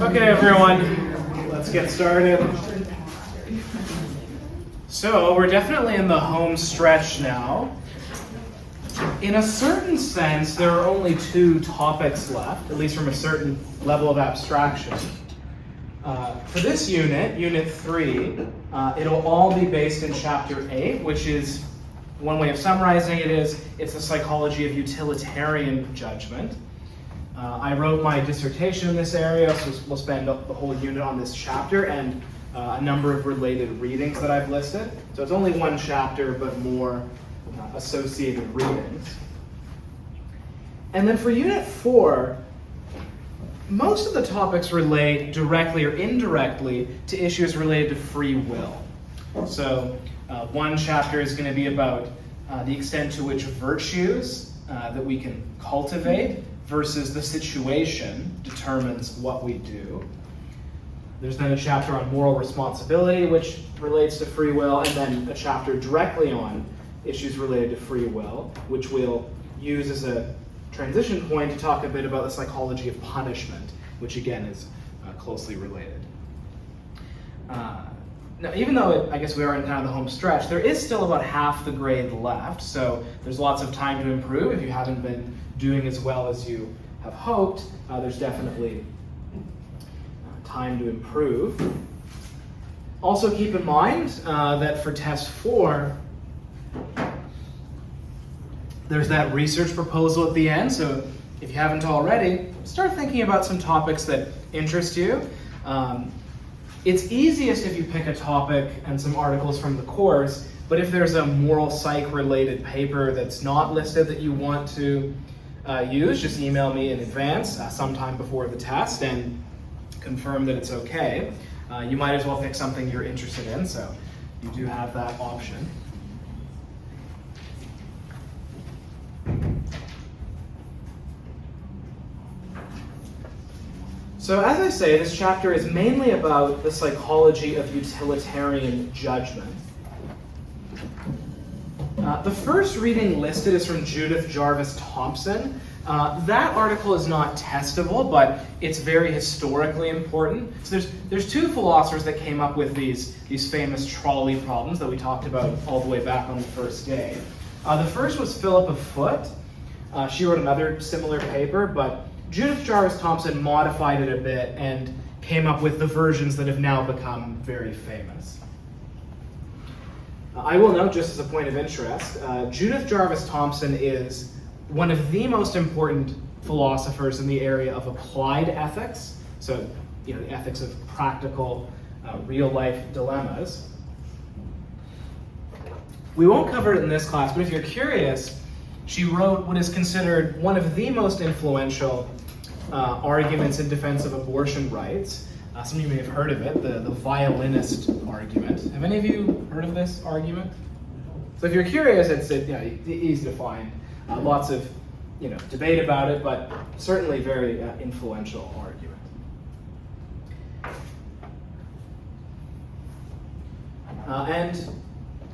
Okay, everyone, let's get started. So, we're definitely in the home stretch now. In a certain sense, there are only two topics left, at least from a certain level of abstraction. For this unit, Unit 3, it'll all be based in Chapter 8, which is, one way of summarizing it is, it's the psychology of utilitarian judgment. I wrote my dissertation in this area, so we'll spend the whole unit on this chapter and a number of related readings that I've listed. So it's only one chapter, but more associated readings. And then for Unit 4, most of the topics relate directly or indirectly to issues related to free will. So one chapter is going to be about the extent to which virtues that we can cultivate versus the situation determines what we do. There's then a chapter on moral responsibility, which relates to free will, and then a chapter directly on issues related to free will, which we'll use as a transition point to talk a bit about the psychology of punishment, which again is closely related. Now, even though I guess we are in kind of the home stretch, there is still about half the grade left, so there's lots of time to improve. If you haven't been doing as well as you have hoped, there's definitely time to improve. Also keep in mind that for Test 4, there's that research proposal at the end, so if you haven't already, start thinking about some topics that interest you. It's easiest if you pick a topic and some articles from the course, but if there's a moral psych related paper that's not listed that you want to use, just email me in advance sometime before the test and confirm that it's okay. You might as well pick something you're interested in, so you do have that option. So as I say, this chapter is mainly about the psychology of utilitarian judgment. The first reading listed is from Judith Jarvis Thomson. That article is not testable, but it's very historically important. So there's two philosophers that came up with these famous trolley problems that we talked about all the way back on the first day. The first was Philippa Foot. She wrote another similar paper, but Judith Jarvis Thomson modified it a bit and came up with the versions that have now become very famous. I will note, just as a point of interest, Judith Jarvis Thomson is one of the most important philosophers in the area of applied ethics, so the ethics of practical, real-life dilemmas. We won't cover it in this class, but if you're curious, she wrote what is considered one of the most influential arguments in defense of abortion rights. Some of you may have heard of it, the violinist argument. Have any of you heard of this argument? So if you're curious, it's easy to find. Lots of debate about it, but certainly very influential argument. And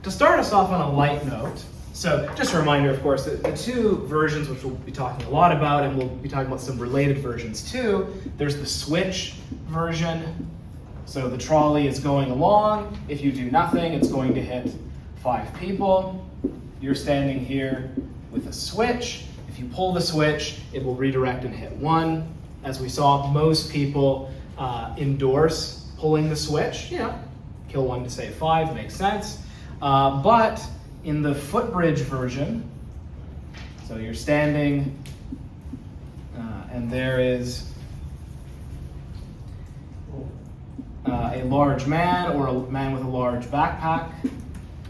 to start us off on a light note, so just a reminder, of course, that the two versions which we'll be talking a lot about, and we'll be talking about some related versions too, there's the switch version. So the trolley is going along. If you do nothing, it's going to hit 5 people. You're standing here with a switch. If you pull the switch, it will redirect and hit 1. As we saw, most people endorse pulling the switch. Kill 1 to save 5, makes sense. But in the footbridge version, so you're standing and there is a large man or a man with a large backpack,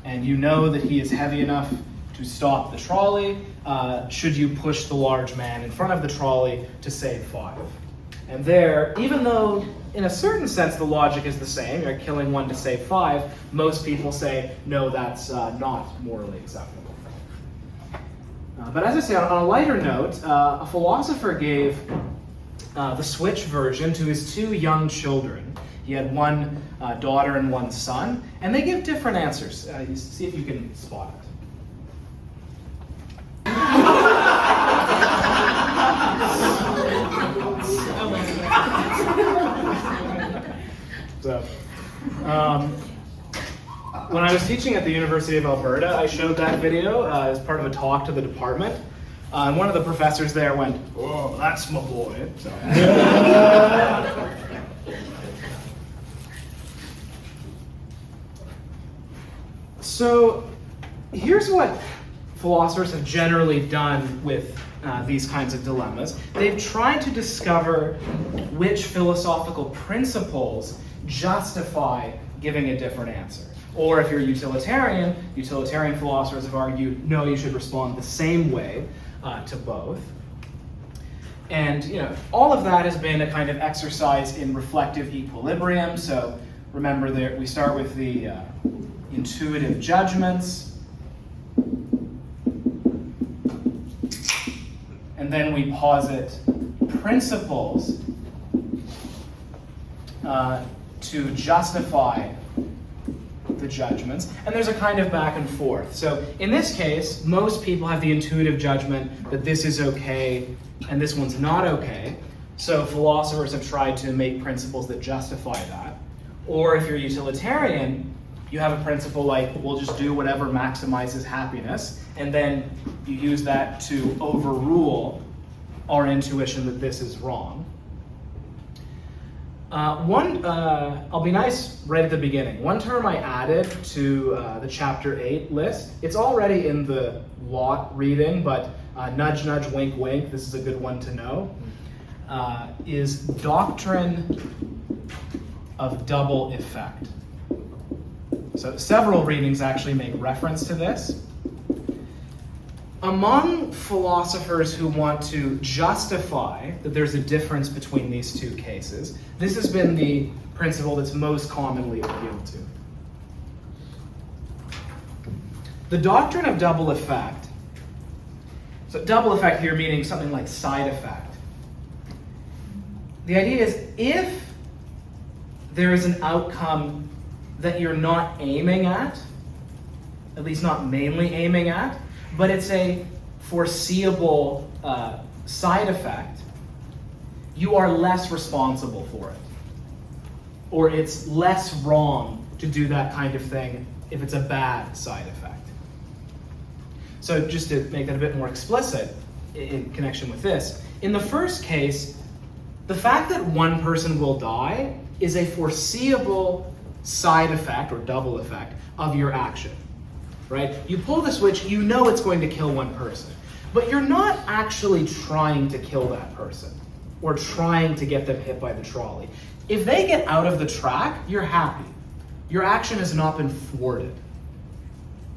and you know that he is heavy enough to stop the trolley, should you push the large man in front of the trolley to save 5. And there, even though in a certain sense the logic is the same, you're killing 1 to save 5, most people say, no, that's not morally acceptable. But as I say, on a lighter note, a philosopher gave the switch version to his 2 young children. He had 1 daughter and 1 son, and they give different answers. You see if you can spot it. So, when I was teaching at the University of Alberta, I showed that video as part of a talk to the department. And one of the professors there went, "Oh, that's my boy." So here's what philosophers have generally done with these kinds of dilemmas. They've tried to discover which philosophical principles justify giving a different answer. Or if you're utilitarian philosophers have argued, no, you should respond the same way to both. And all of that has been a kind of exercise in reflective equilibrium. So remember, we start with the intuitive judgments, and then we posit principles to justify the judgments, and there's a kind of back and forth. So in this case, most people have the intuitive judgment that this is okay and this one's not okay. So philosophers have tried to make principles that justify that. Or if you're utilitarian, you have a principle like, we'll just do whatever maximizes happiness, and then you use that to overrule our intuition that this is wrong. I'll be nice right at the beginning. One term I added to the Chapter 8 list, it's already in the lot reading, but nudge, nudge, wink, wink, this is a good one to know, is doctrine of double effect. So several readings actually make reference to this. Among philosophers who want to justify that there's a difference between these two cases, this has been the principle that's most commonly appealed to. The doctrine of double effect, so double effect here meaning something like side effect. The idea is if there is an outcome that you're not aiming at least not mainly aiming at, but it's a foreseeable side effect, you are less responsible for it. Or it's less wrong to do that kind of thing if it's a bad side effect. So just to make that a bit more explicit in connection with this, in the first case, the fact that one person will die is a foreseeable side effect or double effect of your action. Right? You pull the switch, you know it's going to kill one person, but you're not actually trying to kill that person or trying to get them hit by the trolley. If they get out of the track, you're happy. Your action has not been thwarted.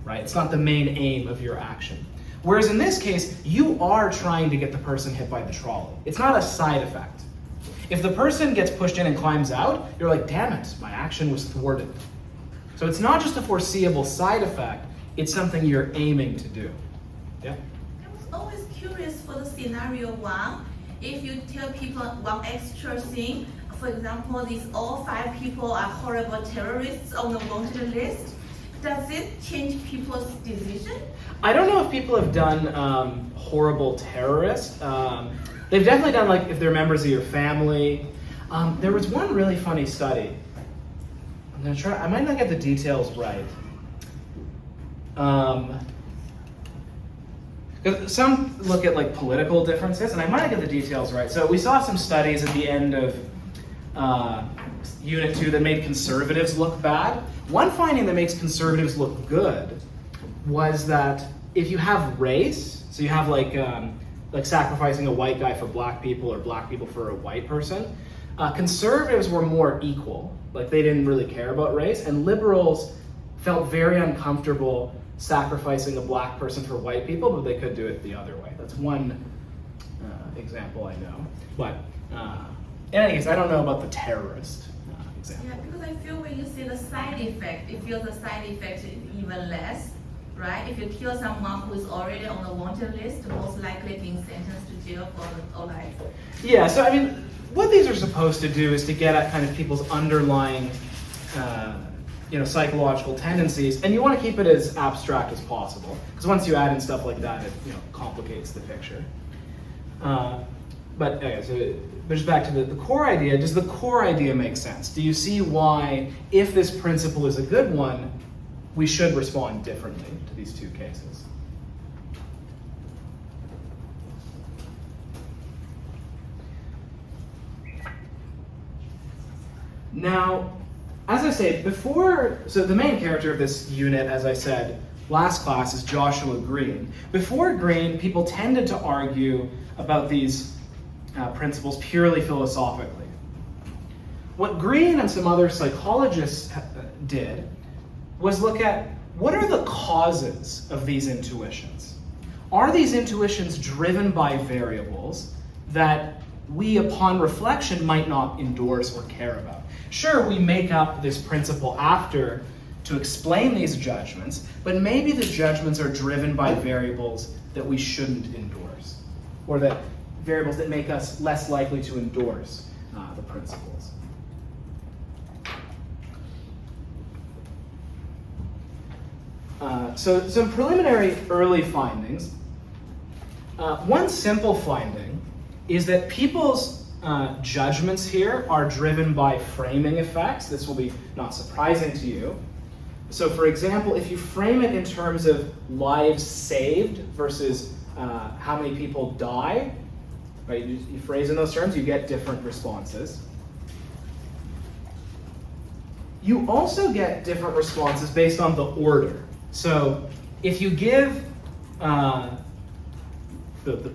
Right? It's not the main aim of your action. Whereas in this case, you are trying to get the person hit by the trolley. It's not a side effect. If the person gets pushed in and climbs out, you're like, damn it, my action was thwarted. So it's not just a foreseeable side effect, it's something you're aiming to do. Yeah? I was always curious for the scenario one. If you tell people one extra thing, for example, these all 5 people are horrible terrorists on the wanted list, does it change people's decision? I don't know if people have done horrible terrorists. They've definitely done, like, if they're members of your family. There was one really funny study. I'm gonna try, I might not get the details right. Some look at like political differences, and I might not get the details right. So we saw some studies at the end of Unit 2 that made conservatives look bad. One finding that makes conservatives look good was that if you have race, so you have like sacrificing a white guy for black people or black people for a white person, conservatives were more equal. Like they didn't really care about race, and liberals felt very uncomfortable sacrificing a black person for white people, but they could do it the other way. That's one example I know. But in any case, I don't know about the terrorist example. Yeah, because I feel when you see the side effect, it feels the side effect is even less, right? If you kill someone who is already on the wanted list, most likely being sentenced to jail for life. Yeah, so I mean, what these are supposed to do is to get at kind of people's underlying psychological tendencies, and you want to keep it as abstract as possible, because once you add in stuff like that, it complicates the picture. But okay, so just back to the core idea. Does the core idea make sense? Do you see why, if this principle is a good one, we should respond differently to these two cases? Now, as I say, so the main character of this unit, as I said last class, is Joshua Greene. Before Greene, people tended to argue about these principles purely philosophically. What Greene and some other psychologists did was look at what are the causes of these intuitions. Are these intuitions driven by variables that we, upon reflection, might not endorse or care about? Sure, we make up this principle after to explain these judgments, but maybe the judgments are driven by variables that we shouldn't endorse, or that variables that make us less likely to endorse the principles. So some preliminary early findings. One simple finding is that people's judgments here are driven by framing effects. This will be not surprising to you. So for example, if you frame it in terms of lives saved versus how many people die, right? You phrase in those terms, you get different responses. You also get different responses based on the order. So if you give the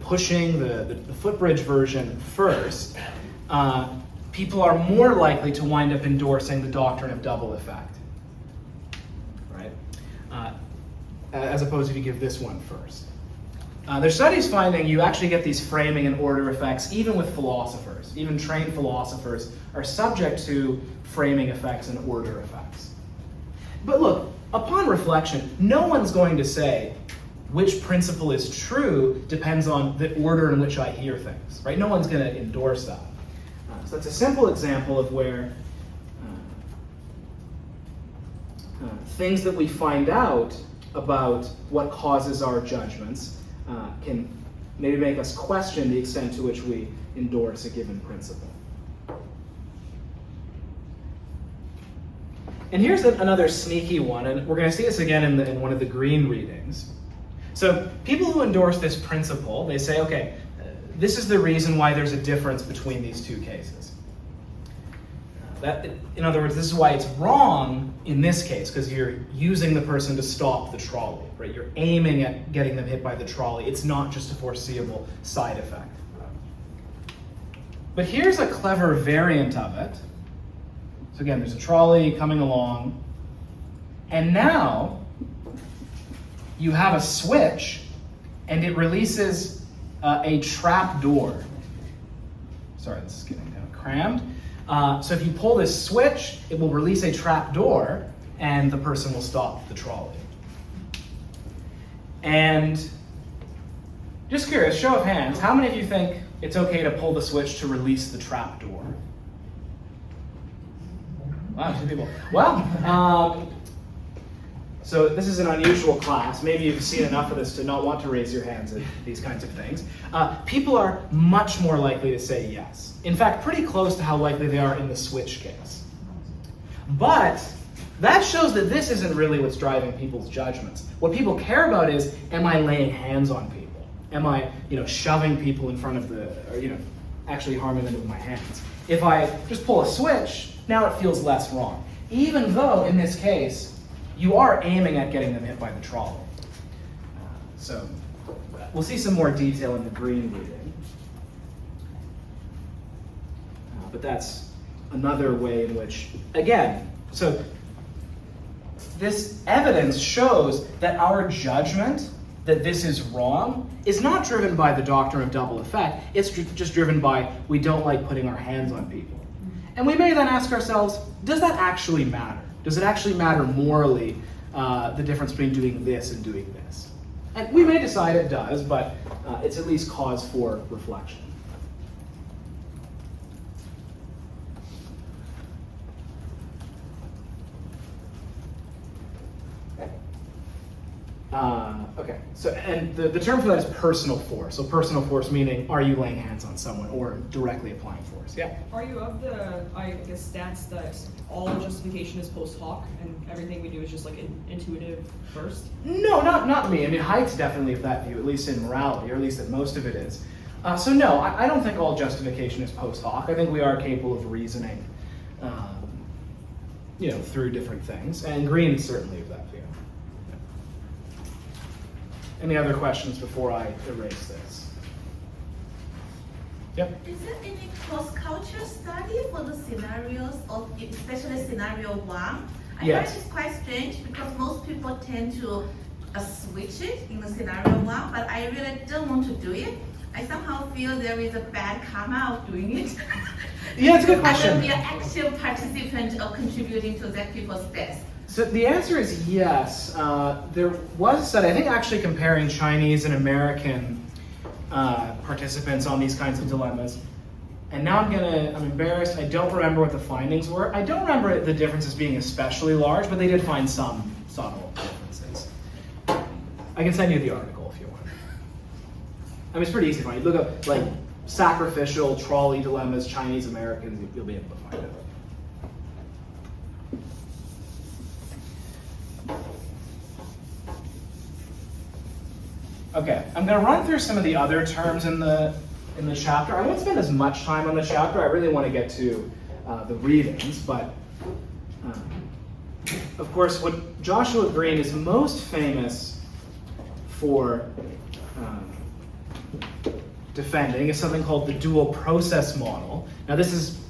pushing, the footbridge version first, people are more likely to wind up endorsing the doctrine of double effect, right? As opposed to if you give this one first. There's studies finding you actually get these framing and order effects even with philosophers. Even trained philosophers are subject to framing effects and order effects. But look, upon reflection, no one's going to say which principle is true depends on the order in which I hear things, right? No one's going to endorse that. So that's a simple example of where things that we find out about what causes our judgments can maybe make us question the extent to which we endorse a given principle. And here's another sneaky one, and we're going to see this again in one of the Greene readings. So people who endorse this principle, they say, okay, this is the reason why there's a difference between these two cases. In other words, this is why it's wrong in this case, because you're using the person to stop the trolley, right? You're aiming at getting them hit by the trolley. It's not just a foreseeable side effect. But here's a clever variant of it. So again, there's a trolley coming along, and now you have a switch, and it releases a trap door. Sorry, this is getting kind of crammed. So if you pull this switch, it will release a trap door, and the person will stop the trolley. And just curious, show of hands, how many of you think it's okay to pull the switch to release the trap door? Wow, 2 people. Well, so this is an unusual class. Maybe you've seen enough of this to not want to raise your hands at these kinds of things. People are much more likely to say yes. In fact, pretty close to how likely they are in the switch case. But that shows that this isn't really what's driving people's judgments. What people care about is, am I laying hands on people? Am I, shoving people in front of or actually harming them with my hands? If I just pull a switch, now it feels less wrong. Even though, in this case, you are aiming at getting them hit by the trolley. So we'll see some more detail in the Greene reading. But that's another way in which, again, so this evidence shows that our judgment that this is wrong is not driven by the doctrine of double effect. It's just driven by we don't like putting our hands on people. And we may then ask ourselves, does that actually matter? Does it actually matter morally, the difference between doing this and doing this? And we may decide it does, but it's at least cause for reflection. Okay, so and the term for that is personal force. So personal force meaning, are you laying hands on someone or directly applying force? Yeah. Are you of the, I guess, stance that all justification is post hoc and everything we do is just like intuitive first? No, not me. I mean, Haidt's definitely of that view, at least in morality, or at least that most of it is. So no, I don't think all justification is post hoc. I think we are capable of reasoning, through different things, and Greene is certainly of that view. Any other questions before I erase this? Yep. Is there any cross-culture study for the scenarios, of especially scenario 1? I Yes. find it's quite strange because most people tend to switch it in the scenario 1, but I really don't want to do it. I somehow feel there is a bad karma of doing it. Yeah, it's a good I question. will be an active participant of contributing to that people's death. So the answer is yes. There was a study, I think actually comparing Chinese and American participants on these kinds of dilemmas. And now I'm embarrassed, I don't remember what the findings were. I don't remember the differences being especially large, but they did find some subtle differences. I can send you the article if you want. I mean, it's pretty easy to find. You look up like sacrificial trolley dilemmas, Chinese Americans, you'll be able to find it. Okay, I'm going to run through some of the other terms in the chapter. I won't spend as much time on the chapter. I really want to get to the readings, but of course, what Joshua Greene is most famous for defending is something called the dual process model. Now, this is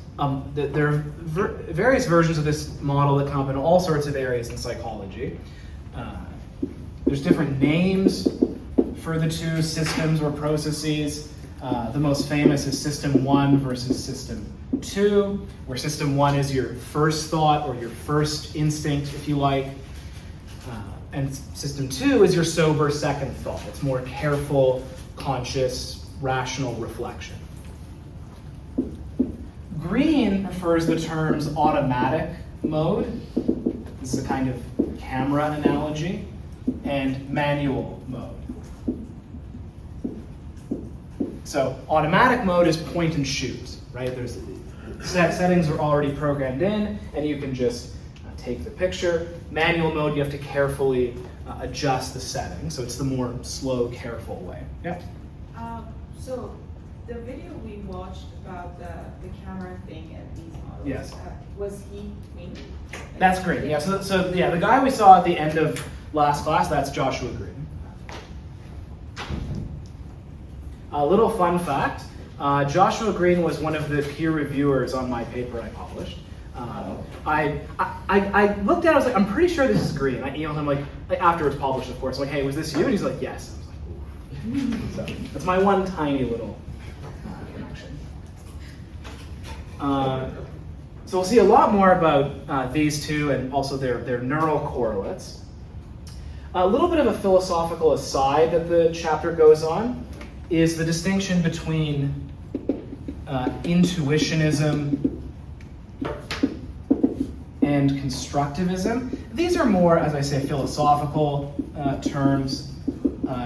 there are various versions of this model that come up in all sorts of areas in psychology. There's different names for the two systems or processes. The most famous is System 1 versus System 2, where System 1 is your first thought or your first instinct, if you like. And System 2 is your sober second thought. It's more careful, conscious, rational reflection. Greene prefers the terms automatic mode. This is a kind of camera analogy, and manual mode. So automatic mode is point and shoot, right? There's settings are already programmed in, and you can just take the picture. Manual mode, you have to carefully adjust the settings, so it's the more slow, careful way. Yeah. So the video we watched about the camera thing and these models. Yes. Was he Greene? That's Greene. Yeah. So yeah, the guy we saw at the end of last class, that's Joshua Greene. A little fun fact, Joshua Greene was one of the peer reviewers on my paper I published. I looked at it, I was like, I'm pretty sure this is Greene. I emailed him like after it's published, of course, like, hey, was this you? And he's like, yes. I was like, ooh. So that's my one tiny little connection. So we'll see a lot more about these two and also their neural correlates. A little bit of a philosophical aside that the chapter goes on is the distinction between intuitionism and constructivism. These are more, as I say, philosophical terms,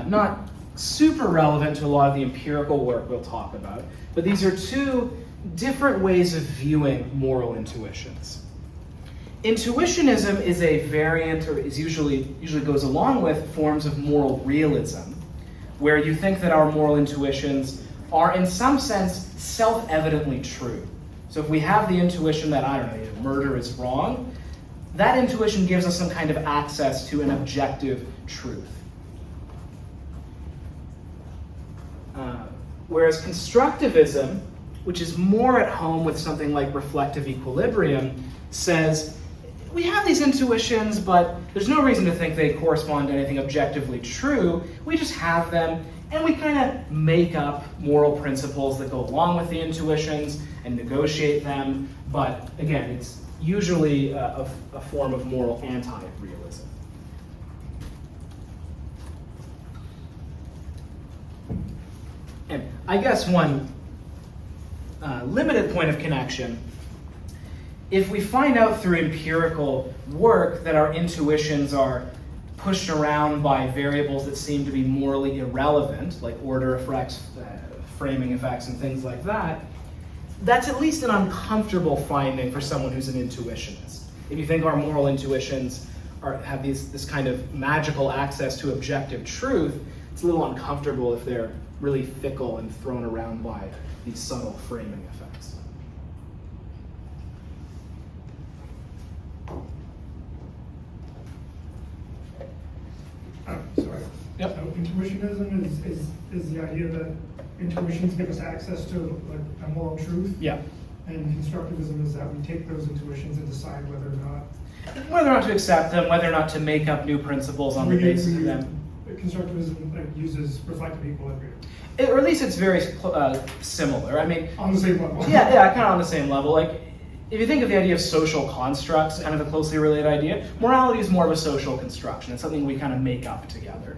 not super relevant to a lot of the empirical work we'll talk about, but these are two different ways of viewing moral intuitions. Intuitionism is a variant, or is usually goes along with forms of moral realism, where you think that our moral intuitions are in some sense self-evidently true. So if we have the intuition that, I don't know, murder is wrong, that intuition gives us some kind of access to an objective truth. Whereas constructivism, which is more at home with something like reflective equilibrium, says we have these intuitions, but there's no reason to think they correspond to anything objectively true. We just have them, and we kind of make up moral principles that go along with the intuitions and negotiate them. But again, it's usually a form of moral anti-realism. And I guess one limited point of connection, if we find out through empirical work that our intuitions are pushed around by variables that seem to be morally irrelevant, like order effects, framing effects, and things like that, that's at least an uncomfortable finding for someone who's an intuitionist. If you think our moral intuitions have this kind of magical access to objective truth, it's a little uncomfortable if they're really fickle and thrown around by these subtle framing effects. Sorry. Yep. So intuitionism is the idea that intuitions give us access to like a moral truth. Yeah. And constructivism is that we take those intuitions and decide whether or not Whether or not to accept them, whether or not to make up new principles on the basis of them. Constructivism uses reflective equilibrium. Or at least it's very similar. I mean, On the same level. yeah, kind of on the same level. Like, if you think of the idea of social constructs, kind of a closely related idea, morality is more of a social construction. It's something we kind of make up together.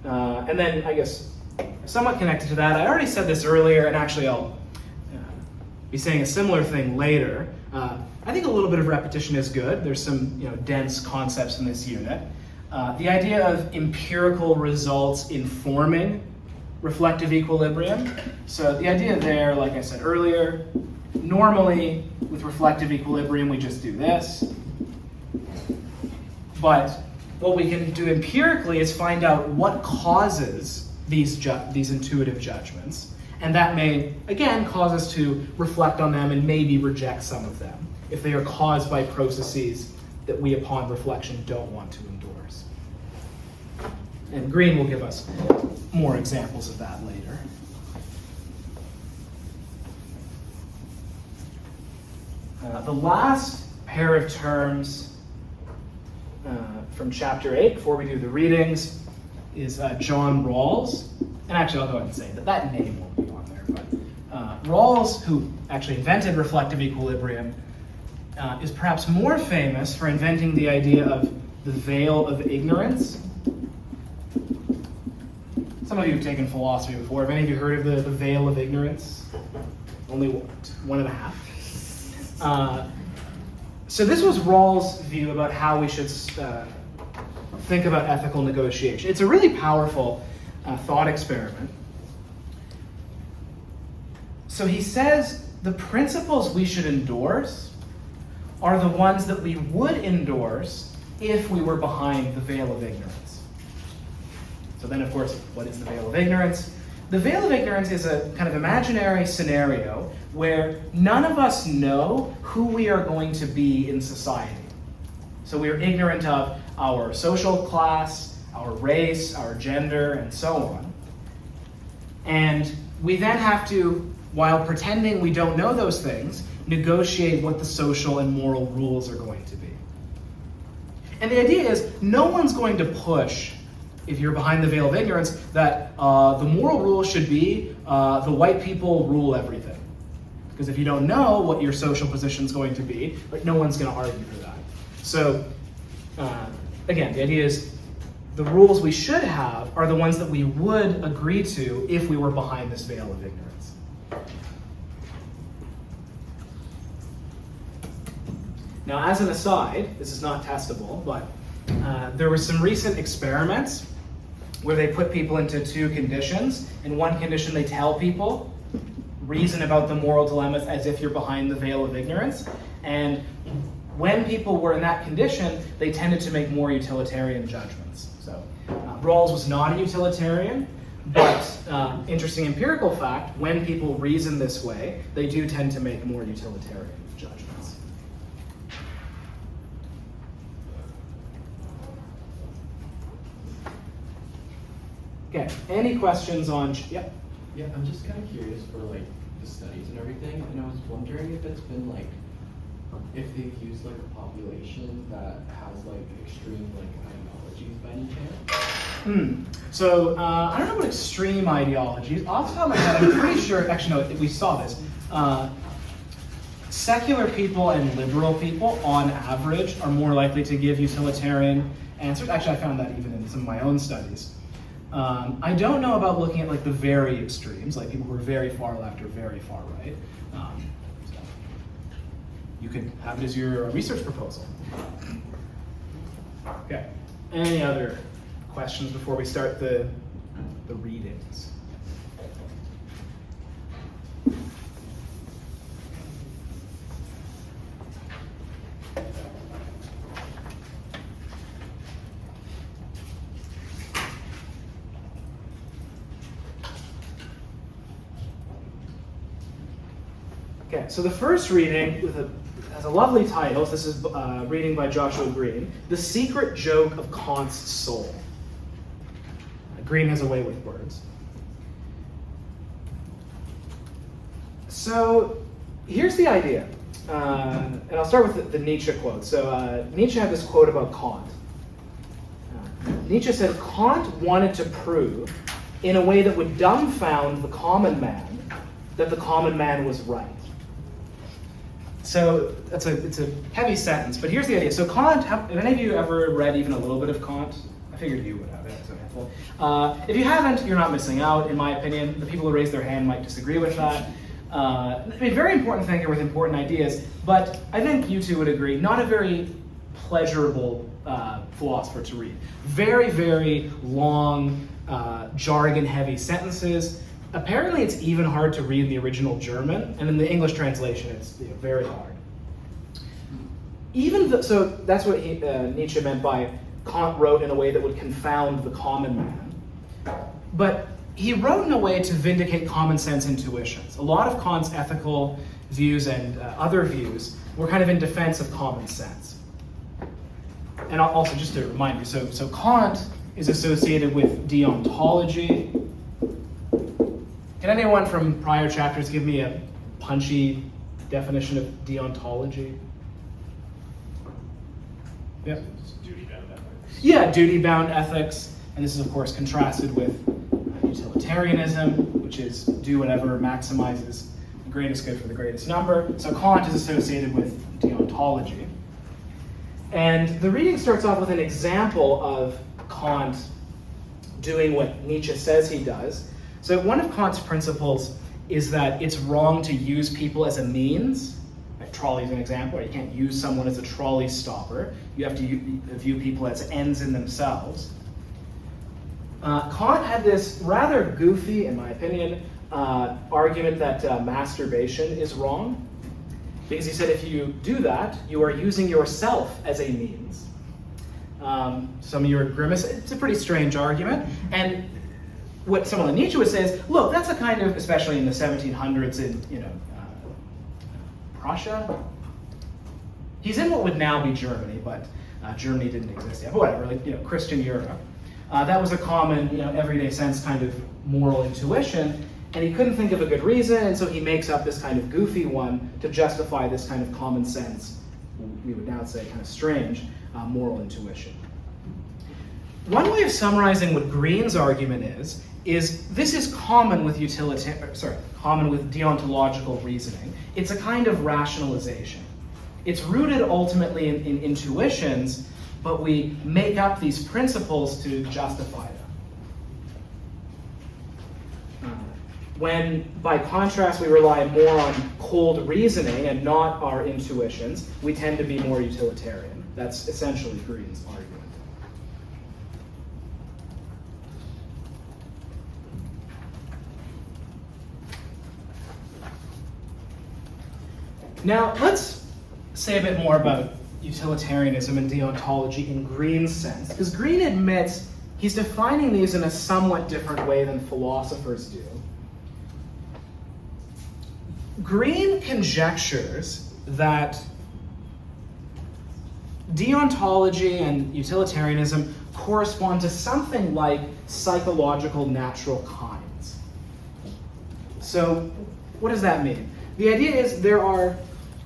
And then, I guess, somewhat connected to that, I already said this earlier, and actually I'll be saying a similar thing later. I think a little bit of repetition is good. There's some dense concepts in this unit. The idea of empirical results informing reflective equilibrium. So the idea there, like I said earlier, normally with reflective equilibrium we just do this. But what we can do empirically is find out what causes these intuitive judgments. And that may, again, cause us to reflect on them and maybe reject some of them if they are caused by processes that we, upon reflection, don't want to endorse. And Greene will give us more examples of that later. The last pair of terms from chapter 8, before we do the readings, is John Rawls. And actually, I'll go ahead and say that name won't be on there. But Rawls, who actually invented reflective equilibrium, is perhaps more famous for inventing the idea of the veil of ignorance. Some of you have taken philosophy before. Have any of you heard of the veil of ignorance? Only one and a half. So this was Rawls' view about how we should think about ethical negotiation. It's a really powerful thought experiment. So he says the principles we should endorse are the ones that we would endorse if we were behind the veil of ignorance. So then, of course, what is the veil of ignorance? The veil of ignorance is a kind of imaginary scenario where none of us know who we are going to be in society. So we are ignorant of our social class, our race, our gender, and so on. And we then have to, while pretending we don't know those things, negotiate what the social and moral rules are going to be. And the idea is no one's going to push, if you're behind the veil of ignorance, that the moral rule should be the white people rule everything. Because if you don't know what your social position is going to be, like, no one's going to argue for that. So, again, the idea is the rules we should have are the ones that we would agree to if we were behind this veil of ignorance. Now, as an aside, this is not testable, but there were some recent experiments where they put people into two conditions. In one condition, they tell people, reason about the moral dilemmas as if you're behind the veil of ignorance. And when people were in that condition, they tended to make more utilitarian judgments. So Rawls was not a utilitarian, but interesting empirical fact, when people reason this way, they do tend to make more utilitarian judgments. Okay, any questions on, yep? Yeah, I'm just kind of curious for like the studies and everything, and I was wondering if it's been like, if they've used like a population that has like extreme like ideologies by any chance? So I don't know what extreme ideologies. Off the top of my head, I'm pretty sure. Actually, no, we saw this. Secular people and liberal people, on average, are more likely to give utilitarian answers. Actually, I found that even in some of my own studies. I don't know about looking at like the very extremes, like people who are very far left or very far right. you could have it as your research proposal. Okay. Any other questions before we start the readings? Okay, so the first reading has a lovely title. This is reading by Joshua Greene, The Secret Joke of Kant's Soul. Greene has a way with words. So here's the idea, and I'll start with the Nietzsche quote. So Nietzsche had this quote about Kant. Nietzsche said, Kant wanted to prove, in a way that would dumbfound the common man, that the common man was right. So it's a heavy sentence, but here's the idea. So Kant, have any of you ever read even a little bit of Kant? I figured you would have. It's a handful. If you haven't, you're not missing out, in my opinion. The people who raise their hand might disagree with that. I mean, very important thinker with important ideas, but I think you two would agree, not a very pleasurable philosopher to read. Very, very long, jargon-heavy sentences. Apparently, it's even hard to read in the original German, and in the English translation, it's very hard. So that's what Nietzsche meant by Kant wrote in a way that would confound the common man. But he wrote in a way to vindicate common sense intuitions. A lot of Kant's ethical views and other views were kind of in defense of common sense. And also, just to remind you, so Kant is associated with deontology. Can anyone from prior chapters give me a punchy definition of deontology? Yeah. Duty-bound ethics. Yeah, duty-bound ethics. And this is, of course, contrasted with utilitarianism, which is do whatever maximizes the greatest good for the greatest number. So Kant is associated with deontology. And the reading starts off with an example of Kant doing what Nietzsche says he does. So one of Kant's principles is that it's wrong to use people as a means. Like trolley is an example. You can't use someone as a trolley stopper. You have to view people as ends in themselves. Kant had this rather goofy, in my opinion, argument that masturbation is wrong. Because he said if you do that, you are using yourself as a means. Some of you are grimacing. It's a pretty strange argument. And what someone like Nietzsche would say is, look, that's a kind of, especially in the 1700s in Prussia. He's in what would now be Germany, but Germany didn't exist yet. But whatever, like Christian Europe. That was a common, everyday sense kind of moral intuition, and he couldn't think of a good reason, and so he makes up this kind of goofy one to justify this kind of common sense, we would now say kind of strange, moral intuition. One way of summarizing what Greene's argument is this is common with common with deontological reasoning. It's a kind of rationalization. It's rooted ultimately in intuitions, but we make up these principles to justify them. When, by contrast, we rely more on cold reasoning and not our intuitions, we tend to be more utilitarian. That's essentially Greene's argument. Now, let's say a bit more about utilitarianism and deontology in Greene's sense, because Greene admits he's defining these in a somewhat different way than philosophers do. Greene conjectures that deontology and utilitarianism correspond to something like psychological natural kinds. So, what does that mean? The idea is there are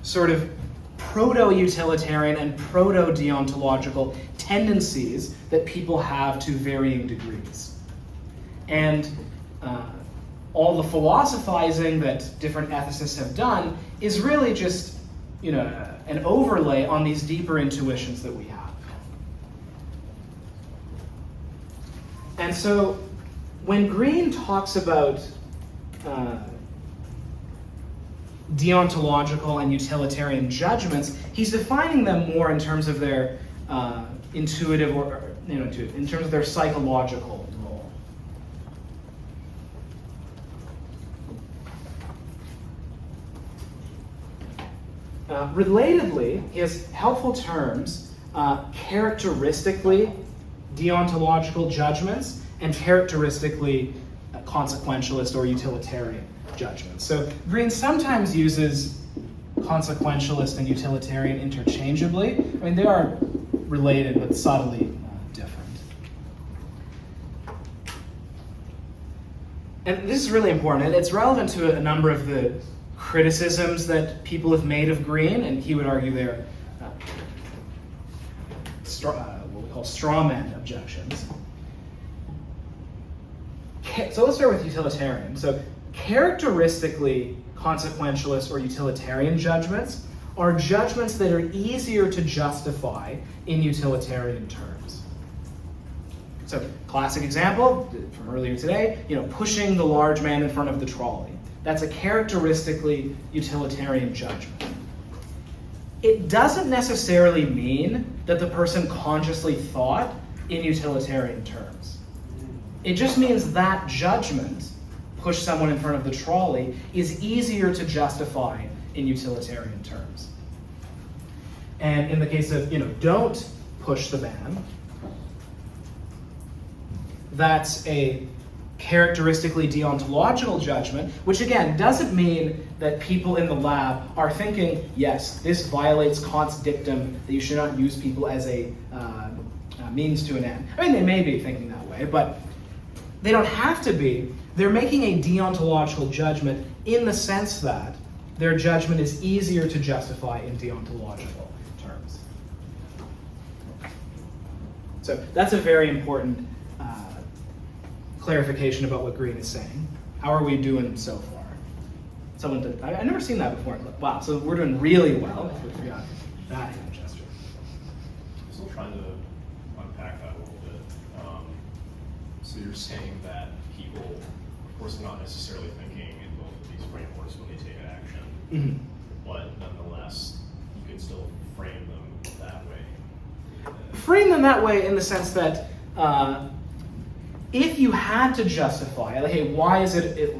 sort of proto-utilitarian and proto-deontological tendencies that people have to varying degrees. And all the philosophizing that different ethicists have done is really just, an overlay on these deeper intuitions that we have. And so when Greene talks about deontological and utilitarian judgments, he's defining them more in terms of their intuitive in terms of their psychological role. Relatedly, he has helpful terms, characteristically deontological judgments and characteristically consequentialist or utilitarian judgments. So Greene sometimes uses consequentialist and utilitarian interchangeably. I mean, they are related but subtly different. And this is really important, and it's relevant to a number of the criticisms that people have made of Greene, and he would argue they're what we call straw man objections. So let's start with utilitarian. So characteristically consequentialist or utilitarian judgments are judgments that are easier to justify in utilitarian terms. So classic example from earlier today, pushing the large man in front of the trolley. That's a characteristically utilitarian judgment. It doesn't necessarily mean that the person consciously thought in utilitarian terms. It just means that judgment, push someone in front of the trolley, is easier to justify in utilitarian terms. And in the case of, don't push the man, that's a characteristically deontological judgment, which again doesn't mean that people in the lab are thinking, yes, this violates Kant's dictum that you should not use people as a means to an end. I mean, they may be thinking that way, but they don't have to be. They're making a deontological judgment in the sense that their judgment is easier to justify in deontological terms. So that's a very important clarification about what Greene is saying. How are we doing so far? Someone did. I've never seen that before. Wow, so we're doing really well. If we forgot that hand gesture. I'm still trying to unpack that a little bit. So you're saying that people, of course, are not necessarily thinking in both of these frameworks when they take an action, but nonetheless, you can still frame them that way. Frame them that way in the sense that if you had to justify, like, hey, why is it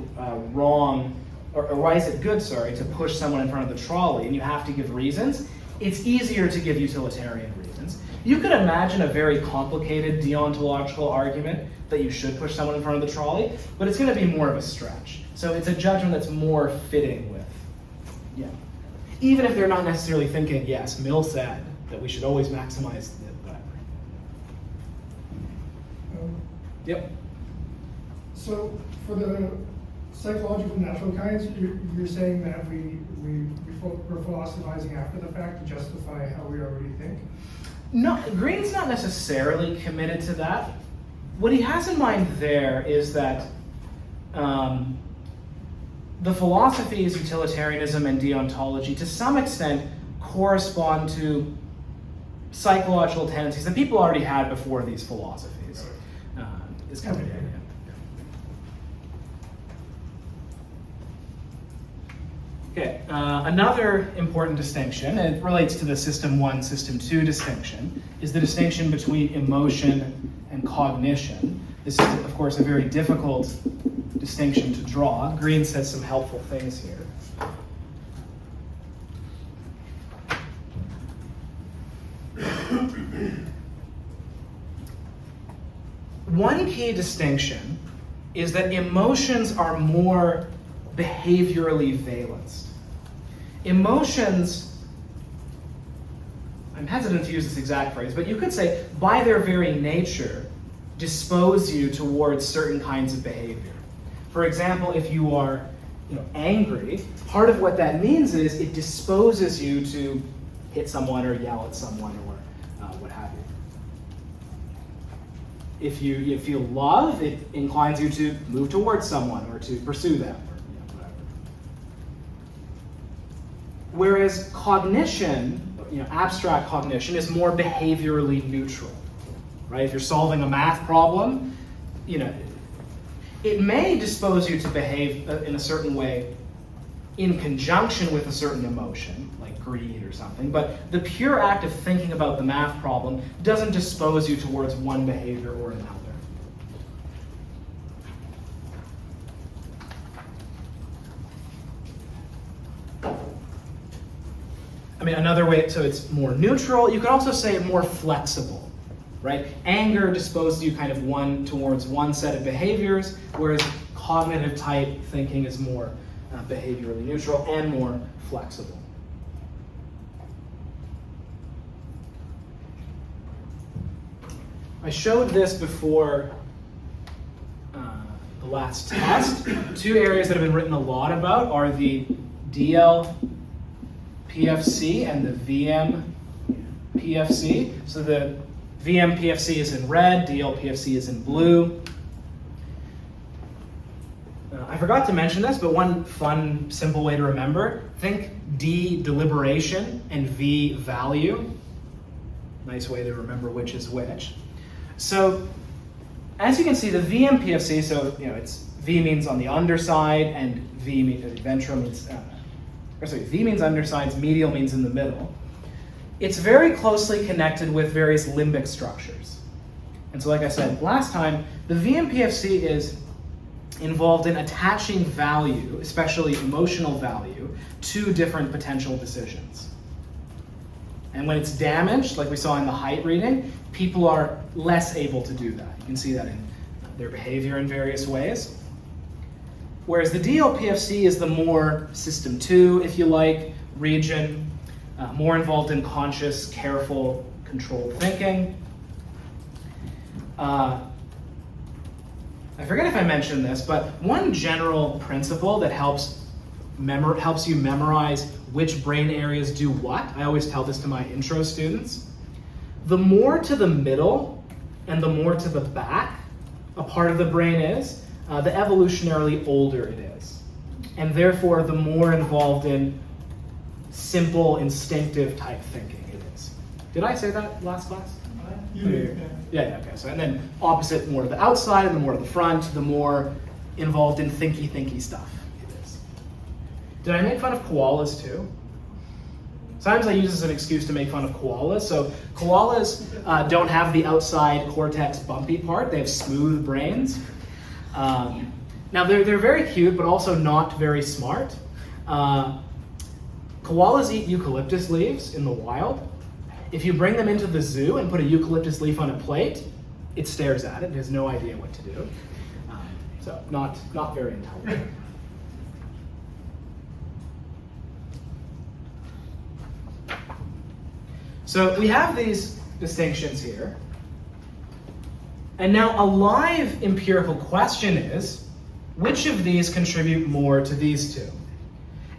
wrong, or why is it good, to push someone in front of the trolley, and you have to give reasons, it's easier to give utilitarian reasons. You could imagine a very complicated deontological argument that you should push someone in front of the trolley, but it's going to be more of a stretch. So it's a judgment that's more fitting with, even if they're not necessarily thinking, yes, Mill said that we should always maximize the whatever. Yep. So for the psychological natural kinds, you're saying that we're philosophizing after the fact to justify how we already think? No, Greene's not necessarily committed to that. What he has in mind there is that the philosophies, utilitarianism and deontology, to some extent correspond to psychological tendencies that people already had before these philosophies. Is kind of the idea. Okay, another important distinction, and it relates to the System 1, System 2 distinction, is the distinction between emotion and cognition. This is, of course, a very difficult distinction to draw. Greene says some helpful things here. One key distinction is that emotions are more behaviorally valenced. Emotions, I'm hesitant to use this exact phrase, but you could say, by their very nature, dispose you towards certain kinds of behavior. For example, if you are angry, part of what that means is it disposes you to hit someone or yell at someone or what have you. If you feel love, it inclines you to move towards someone or to pursue them or whatever. Whereas cognition, abstract cognition, is more behaviorally neutral, right? If you're solving a math problem, it may dispose you to behave in a certain way in conjunction with a certain emotion, like greed or something, but the pure act of thinking about the math problem doesn't dispose you towards one behavior or another. I mean, another way, so it's more neutral. You could also say more flexible, right? Anger disposes you kind of towards one set of behaviors, whereas cognitive type thinking is more behaviorally neutral and more flexible. I showed this before the last test. Two areas that have been written a lot about are the DL PFC and the VM PFC. So the VM PFC is in red, DL PFC is in blue. I forgot to mention this, but one fun, simple way to remember, think D, deliberation, and V, value. Nice way to remember which is which. So, as you can see, the VM PFC, so it's V means on the underside, and V means ventral means, V means undersides, medial means in the middle. It's very closely connected with various limbic structures. And so, like I said last time, the VM PFC is involved in attaching value, especially emotional value, to different potential decisions. And when it's damaged, like we saw in the height reading, people are less able to do that. You can see that in their behavior in various ways. Whereas the DLPFC is the more system 2, if you like, region, more involved in conscious, careful, controlled thinking. I forget if I mentioned this, but one general principle that helps you memorize which brain areas do what, I always tell this to my intro students, the more to the middle and the more to the back a part of the brain is, the evolutionarily older it is. And therefore, the more involved in simple, instinctive type thinking it is. Did I say that last class? You did, Yeah, okay. So, and then opposite, more to the outside, and the more to the front, the more involved in thinky stuff it is. Did I make fun of koalas too? Sometimes I use this as an excuse to make fun of koalas. So koalas don't have the outside cortex bumpy part. They have smooth brains. Now they're very cute, but also not very smart. Koalas eat eucalyptus leaves in the wild. If you bring them into the zoo and put a eucalyptus leaf on a plate, it stares at it and has no idea what to do. So not very intelligent. So we have these distinctions here. And now a live empirical question is, which of these contribute more to these two?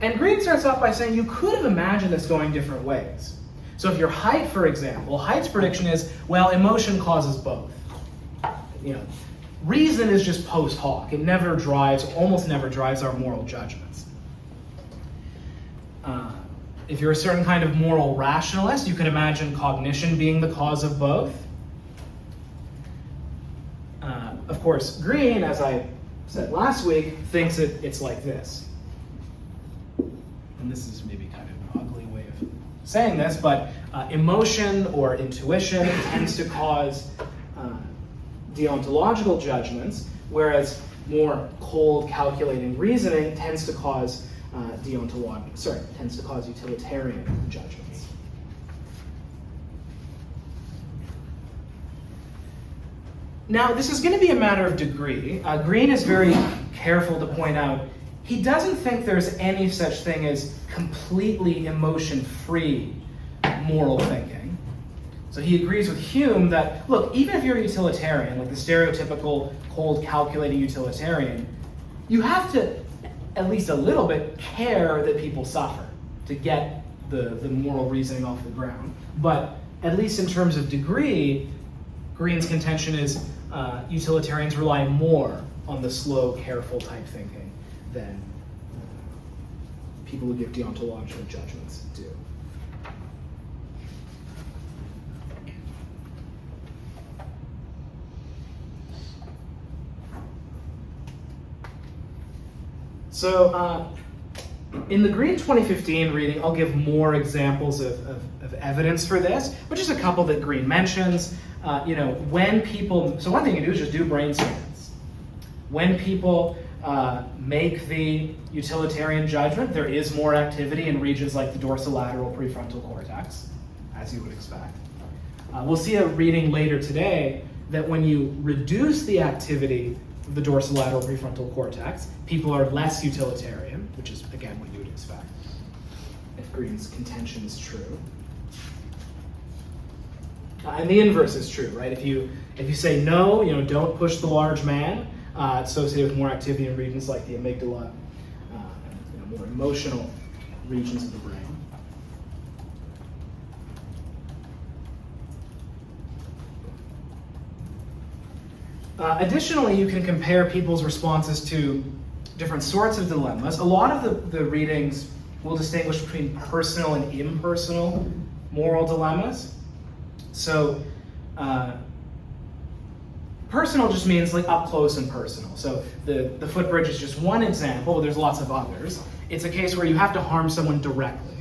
And Greene starts off by saying you could have imagined this going different ways. So if your height, for example, Height's prediction is, well, emotion causes both. Reason is just post hoc. It almost never drives our moral judgments. If you're a certain kind of moral rationalist, you can imagine cognition being the cause of both. Of course, Greene, as I said last week, thinks it's like this. And this is maybe kind of an ugly way of saying this, but emotion or intuition tends to cause deontological judgments, whereas more cold, calculating reasoning tends to cause utilitarian judgments. Now, this is going to be a matter of degree. Greene is very careful to point out he doesn't think there's any such thing as completely emotion-free moral thinking. So he agrees with Hume that, look, even if you're a utilitarian, like the stereotypical cold, calculating utilitarian, you have to, at least a little bit, care that people suffer to get the moral reasoning off the ground. But at least in terms of degree, Greene's contention is utilitarians rely more on the slow, careful type thinking than people who give deontological judgments do. So In the Greene 2015 reading, I'll give more examples of evidence for this, but just a couple that Greene mentions. When people, so one thing you do is just do brain scans. When people make the utilitarian judgment, there is more activity in regions like the dorsolateral prefrontal cortex, as you would expect. We'll see a reading later today that when you reduce the activity of the dorsolateral prefrontal cortex, people are less utilitarian, which is, again, what you would expect, if Greene's contention is true. And the inverse is true, right? If you say no, don't push the large man, it's associated with more activity in regions like the amygdala, more emotional regions of the brain. Additionally, you can compare people's responses to different sorts of dilemmas. A lot of the readings will distinguish between personal and impersonal moral dilemmas. So, personal just means like up close and personal. So the footbridge is just one example, but there's lots of others. It's a case where you have to harm someone directly.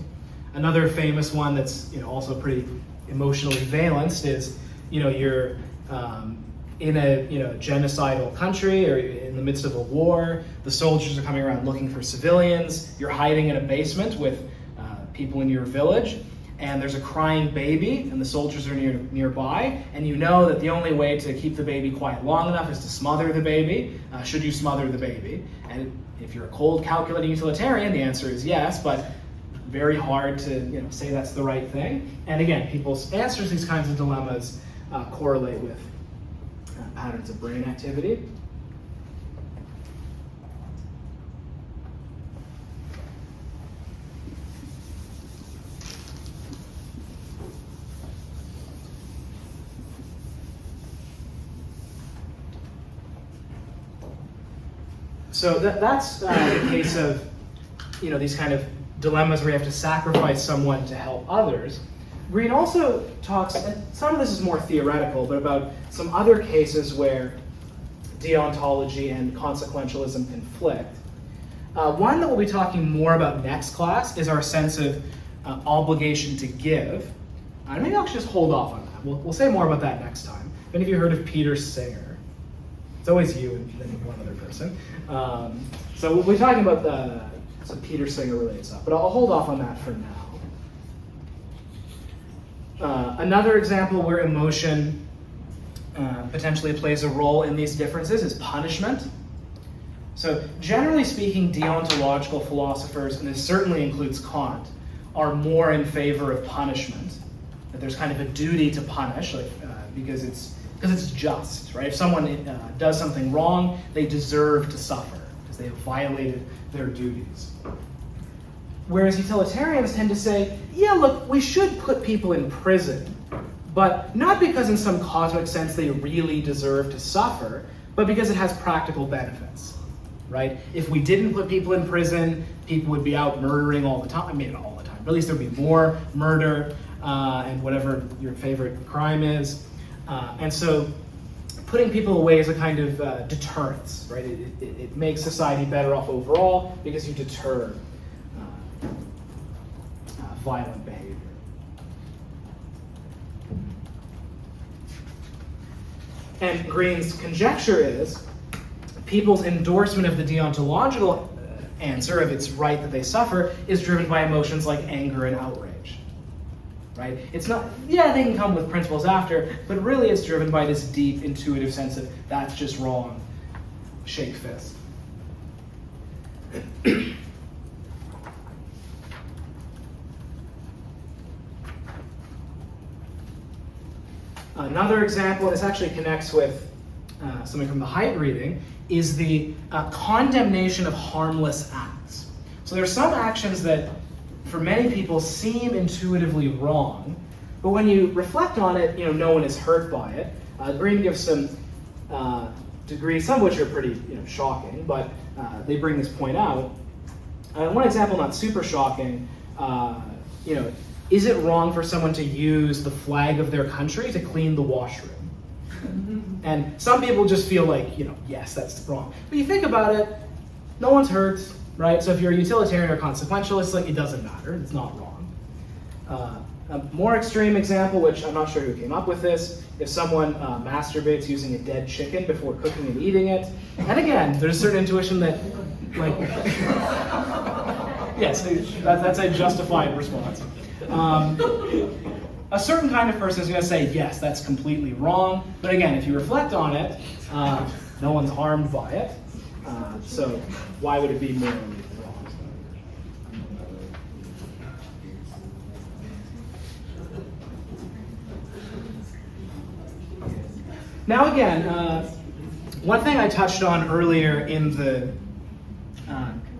Another famous one that's also pretty emotionally valenced is you're in a genocidal country or in the midst of a war. The soldiers are coming around looking for civilians. You're hiding in a basement with people in your village, and there's a crying baby, and the soldiers are nearby, and you know that the only way to keep the baby quiet long enough is to smother the baby. Should you smother the baby? And if you're a cold, calculating utilitarian, the answer is yes, but very hard to say that's the right thing. And again, people's answers to these kinds of dilemmas correlate with patterns of brain activity. So that's the case of these kind of dilemmas where you have to sacrifice someone to help others. Greene also talks, and some of this is more theoretical, but about some other cases where deontology and consequentialism conflict. One that we'll be talking more about next class is our sense of obligation to give. Maybe I'll just hold off on that. We'll say more about that next time. Have any of you heard of Peter Singer? It's always you and then one other person. So we'll be talking about some Peter Singer related stuff, but I'll hold off on that for now. Another example where emotion potentially plays a role in these differences is punishment. So generally speaking, deontological philosophers, and this certainly includes Kant, are more in favor of punishment. That there's kind of a duty to punish, because it's just, right? If someone does something wrong, they deserve to suffer because they have violated their duties. Whereas utilitarians tend to say, yeah, look, we should put people in prison, but not because in some cosmic sense they really deserve to suffer, but because it has practical benefits, right? If we didn't put people in prison, people would be out murdering all the time. I mean, not all the time, but at least there'd be more murder and whatever your favorite crime is. And so putting people away is a kind of deterrence, right? It makes society better off overall because you deter violent behavior. And Greene's conjecture is people's endorsement of the deontological answer of it's right that they suffer is driven by emotions like anger and outrage. Right? It's not, yeah, they can come with principles after, but really it's driven by this deep intuitive sense of that's just wrong, shake fist. Another example, and this actually connects with something from the Haidt reading, is the condemnation of harmless acts. So there are some actions that for many people seem intuitively wrong, but when you reflect on it, no one is hurt by it. Greene gives some degrees, some of which are pretty shocking, but they bring this point out. One example, not super shocking, is it wrong for someone to use the flag of their country to clean the washroom? And some people just feel like, yes, that's wrong. But you think about it, no one's hurt, right? So if you're a utilitarian or consequentialist, like, it doesn't matter, it's not wrong. A more extreme example, which I'm not sure who came up with this, if someone masturbates using a dead chicken before cooking and eating it, and again, there's a certain intuition that, like, yes, that's a justified response. A certain kind of person is going to say, yes, that's completely wrong, but again, if you reflect on it, no one's harmed by it, so why would it be morally wrong? Now again, one thing I touched on earlier in the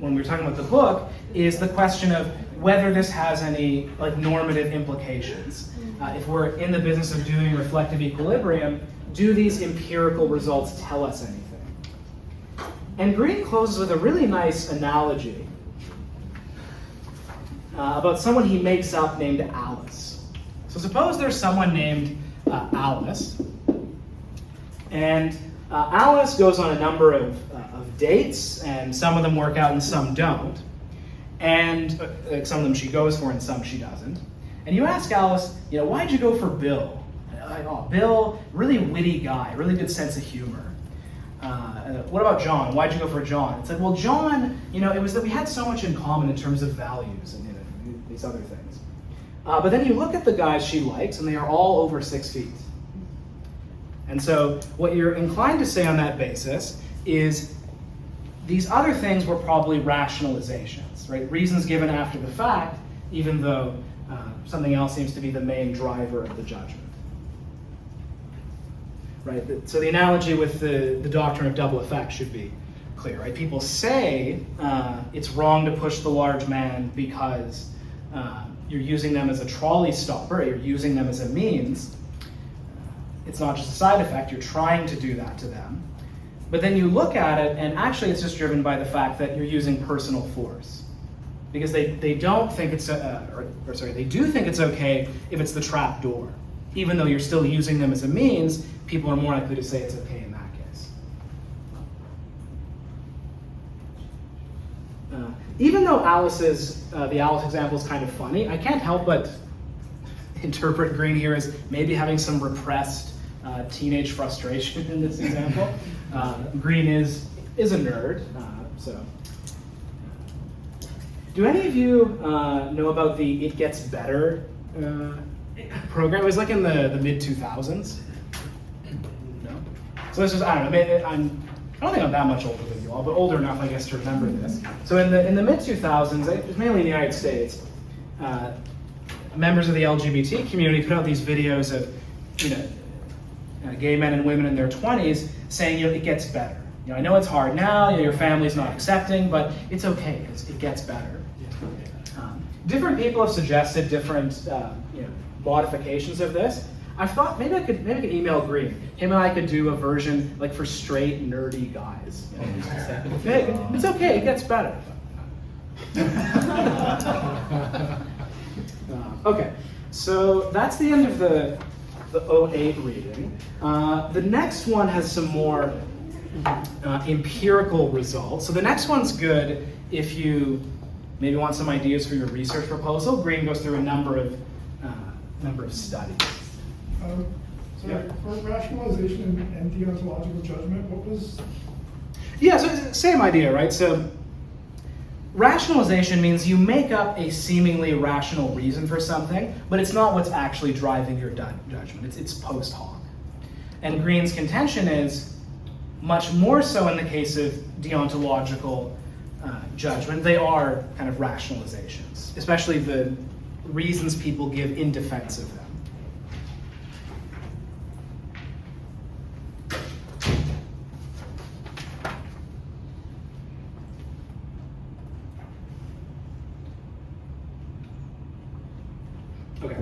when we were talking about the book is the question of whether this has any like normative implications. If we're in the business of doing reflective equilibrium, do these empirical results tell us anything? And Greene closes with a really nice analogy about someone he makes up named Alice. So suppose there's someone named Alice, and Alice goes on a number of dates, and some of them work out and some don't. And some of them she goes for and some she doesn't. And you ask Alice, why'd you go for Bill? Like, oh, Bill, really witty guy, really good sense of humor. What about John? Why'd you go for John? It's like, well, John, it was that we had so much in common in terms of values and these other things. But then you look at the guys she likes, and they are all over 6 feet. And so what you're inclined to say on that basis is these other things were probably rationalizations, right? Reasons given after the fact, even though something else seems to be the main driver of the judgment. Right? So the analogy with the doctrine of double effect should be clear, right? People say it's wrong to push the large man because you're using them as a trolley stopper, you're using them as a means. It's not just a side effect, you're trying to do that to them. But then you look at it, and actually it's just driven by the fact that you're using personal force. Because they don't think it's, they do think it's okay if it's the trap door. Even though you're still using them as a means, people are more likely to say it's okay in that case. Even though the Alice example is kind of funny, I can't help but interpret Greene here as maybe having some repressed teenage frustration in this example. Greene is a nerd, so. Do any of you know about the It Gets Better program? It was like in the mid-2000s. No? So this was, I don't know, I don't think I'm that much older than you all, but older enough, I guess, to remember this. So in the mid-2000s, it was mainly in the United States, members of the LGBT community put out these videos of, gay men and women in their 20s saying, it gets better. I know it's hard now, your family's not accepting, but it's okay because it gets better. Different people have suggested different modifications of this. I thought maybe I could email Greene. Him and I could do a version like for straight nerdy guys. Hey, it's okay, it gets better. Okay, so that's the end of the 08 reading. The next one has some more empirical results. So the next one's good if you maybe want some ideas for your research proposal. Greene goes through a number of studies. For rationalization and deontological judgment, what was? Yeah, so it's the same idea, right? So rationalization means you make up a seemingly rational reason for something, but it's not what's actually driving your judgment. It's post hoc. And Greene's contention is much more so in the case of deontological judgment. They are kind of rationalizations, especially the reasons people give in defense of them. Okay,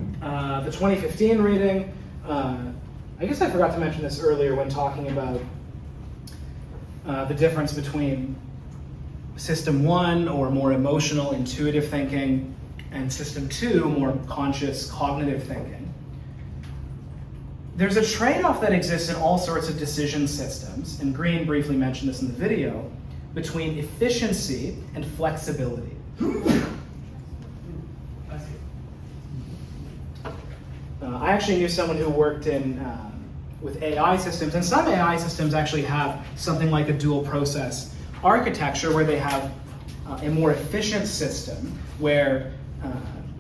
the 2015 reading, I guess I forgot to mention this earlier when talking about the difference between System 1, or more emotional, intuitive thinking, and System 2, more conscious, cognitive thinking. There's a trade-off that exists in all sorts of decision systems, and Greene briefly mentioned this in the video, between efficiency and flexibility. I actually knew someone who worked with AI systems, and some AI systems actually have something like a dual process architecture where they have a more efficient system where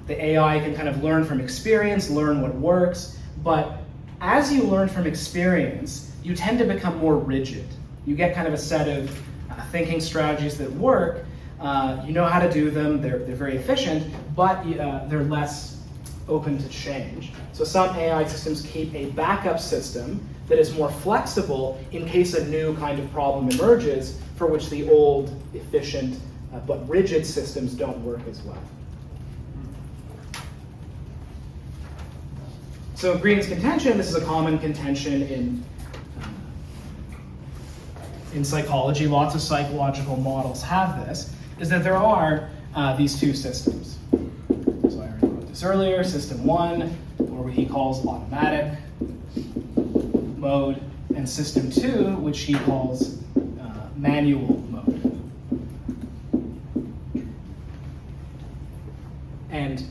the AI can kind of learn from experience, learn what works, but as you learn from experience, you tend to become more rigid. You get kind of a set of thinking strategies that work, you know how to do them, they're very efficient, but they're less open to change. So some AI systems keep a backup system that is more flexible in case a new kind of problem emerges for which the old, efficient, but rigid systems don't work as well. So Greene's contention, this is a common contention in psychology, lots of psychological models have this, is that there are these two systems. So I already wrote this earlier, system 1, or what he calls automatic mode, and system 2, which he calls manual mode. And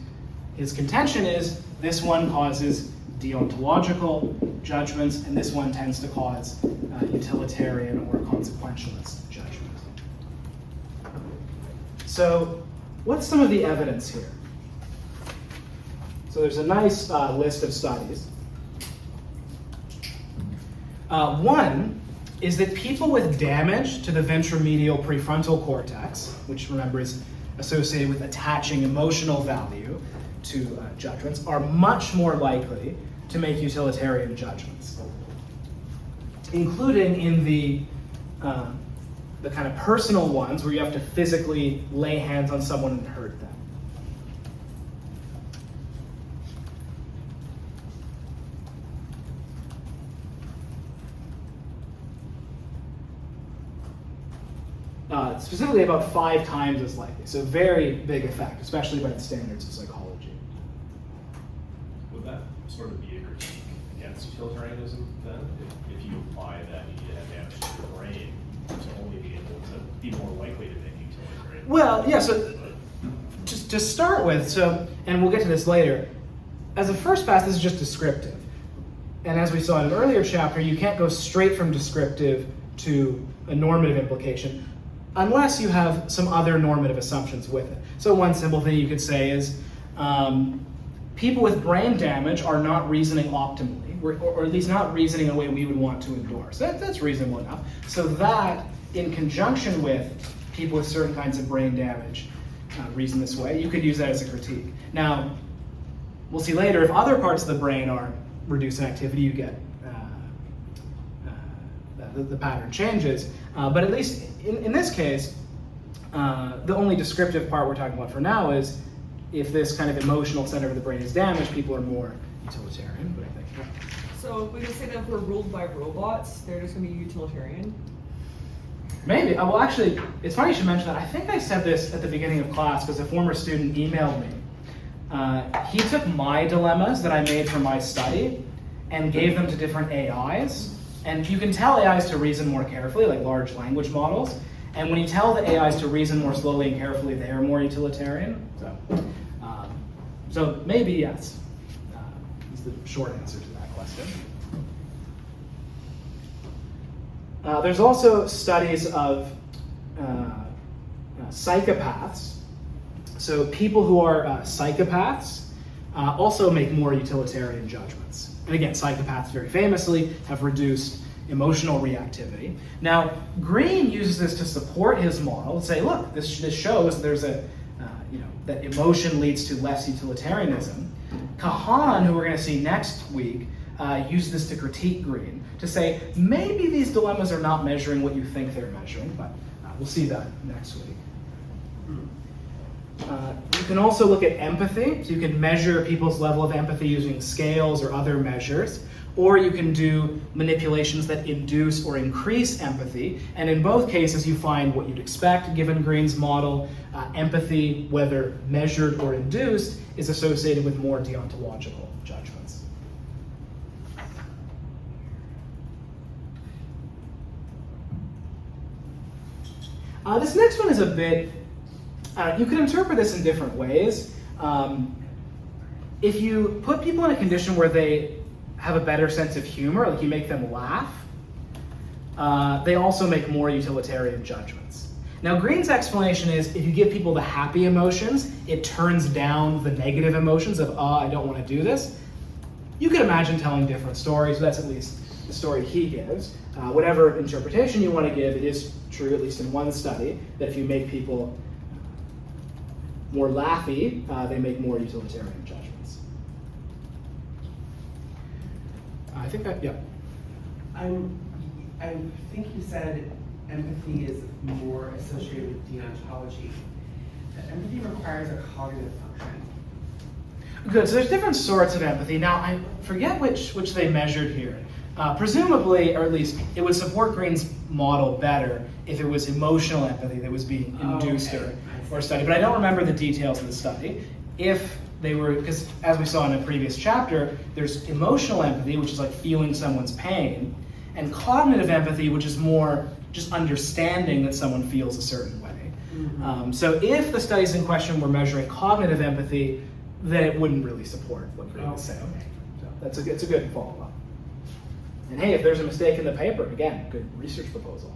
his contention is this one causes deontological judgments, and this one tends to cause utilitarian or consequentialist judgment. So what's some of the evidence here? So there's a nice list of studies. One is that people with damage to the ventromedial prefrontal cortex, which remember is associated with attaching emotional value to judgments, are much more likely to make utilitarian judgments, including in the kind of personal ones where you have to physically lay hands on someone and hurt them. Specifically about 5 times as likely. So very big effect, especially by the standards of psychology. Would that sort of be a critique against utilitarianism then? If you apply that you need to have damage to your brain to only be able to be more likely to make utilitarian? Well, yeah, so just to start with, and we'll get to this later, as a first pass, this is just descriptive. And as we saw in an earlier chapter, you can't go straight from descriptive to a normative implication unless you have some other normative assumptions with it. So one simple thing you could say is people with brain damage are not reasoning optimally, or at least not reasoning in a way we would want to endorse. That's reasonable enough. So that, in conjunction with people with certain kinds of brain damage reason this way, you could use that as a critique. Now, we'll see later, if other parts of the brain are reduced in activity, you get the pattern changes. But at least in this case, the only descriptive part we're talking about for now is if this kind of emotional center of the brain is damaged, people are more utilitarian. But I think, So we can say that if we're ruled by robots, they're just going to be utilitarian? maybe. Well, actually, it's funny you should mention that. I think I said this at the beginning of class because a former student emailed me. He took my dilemmas that I made for my study and gave them to different AIs. And you can tell AIs to reason more carefully, like large language models. And when you tell the AIs to reason more slowly and carefully, they are more utilitarian. So maybe yes, is the short answer to that question. There's also studies of psychopaths. So people who are psychopaths also make more utilitarian judgments. And again, psychopaths very famously have reduced emotional reactivity. Now, Greene uses this to support his model and say, look, this shows there's that emotion leads to less utilitarianism. Kahan, who we're going to see next week, used this to critique Greene, to say maybe these dilemmas are not measuring what you think they're measuring, but we'll see that next week. You can also look at empathy. So you can measure people's level of empathy using scales or other measures. Or you can do manipulations that induce or increase empathy. And in both cases, you find what you'd expect given Greene's model. Empathy, whether measured or induced, is associated with more deontological judgments. This next one is a bit, you can interpret this in different ways. If you put people in a condition where they have a better sense of humor, like you make them laugh, they also make more utilitarian judgments. Now, Greene's explanation is if you give people the happy emotions, it turns down the negative emotions of, I don't want to do this. You can imagine telling different stories, but that's at least the story he gives. Whatever interpretation you want to give, it is true, at least in one study, that if you make people more laughy, they make more utilitarian judgments. I think that, yeah. I think you said empathy is more associated with deontology. Empathy requires a cognitive function. Good, so there's different sorts of empathy. Now, I forget which they measured here. Presumably, or at least it would support Greene's model better if it was emotional empathy that was being induced or studied, but I don't remember the details of the study. If they were, because as we saw in a previous chapter, there's emotional empathy, which is like feeling someone's pain, and cognitive empathy, which is more just understanding that someone feels a certain way. Mm-hmm. So if the studies in question were measuring cognitive empathy, then it wouldn't really support what Greene is saying. So it's a good follow-up. And hey, if there's a mistake in the paper, again, good research proposal.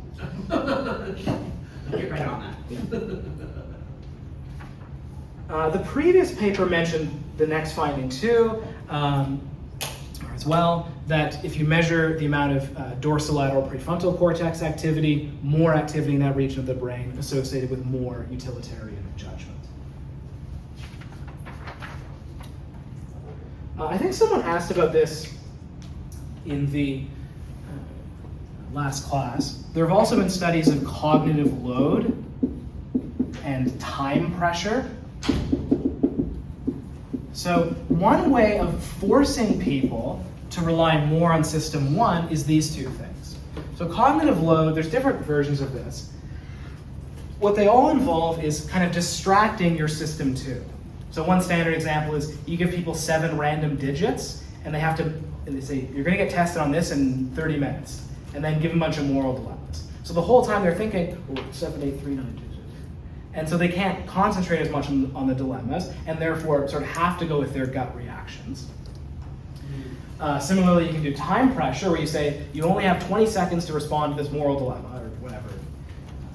Get right on that. The previous paper mentioned the next finding too, as well, that if you measure the amount of dorsolateral prefrontal cortex activity, more activity in that region of the brain associated with more utilitarian judgment. I think someone asked about this in the last class. There have also been studies of cognitive load and time pressure. So one way of forcing people to rely more on system 1 is these two things. So cognitive load, there's different versions of this. What they all involve is kind of distracting your system 2. So one standard example is you give people 7 random digits and they say, you're going to get tested on this in 30 minutes, and then give them a bunch of moral dilemmas. So the whole time they're thinking, 7, 8, 3, 9, 2, 6. And so they can't concentrate as much on the dilemmas, and therefore sort of have to go with their gut reactions. Similarly, you can do time pressure, where you say, you only have 20 seconds to respond to this moral dilemma, or whatever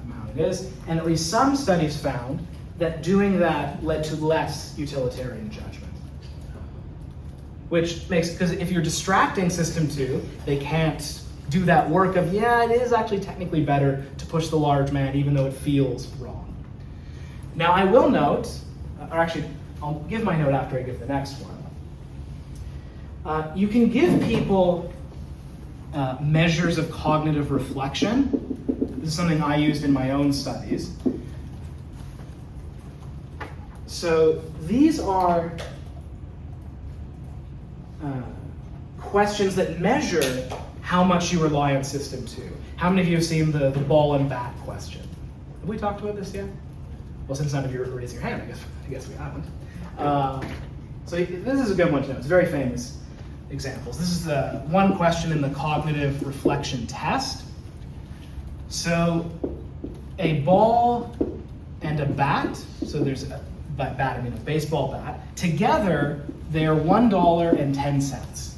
amount it is. And at least some studies found that doing that led to less utilitarian judgment. Which makes, because if you're distracting system 2, they can't do that work of, it is actually technically better to push the large man even though it feels wrong. Now I will note, or actually I'll give my note after I give the next one. You can give people measures of cognitive reflection. This is something I used in my own studies. So these are questions that measure how much you rely on system 2. How many of you have seen the ball and bat question? Have we talked about this yet? Well, since none of you are raising your hand, I guess we haven't. So this is a good one to know. It's very famous examples. This is the one question in the cognitive reflection test. So a ball and a bat, so there's a bat, I mean a baseball bat, together they are $1.10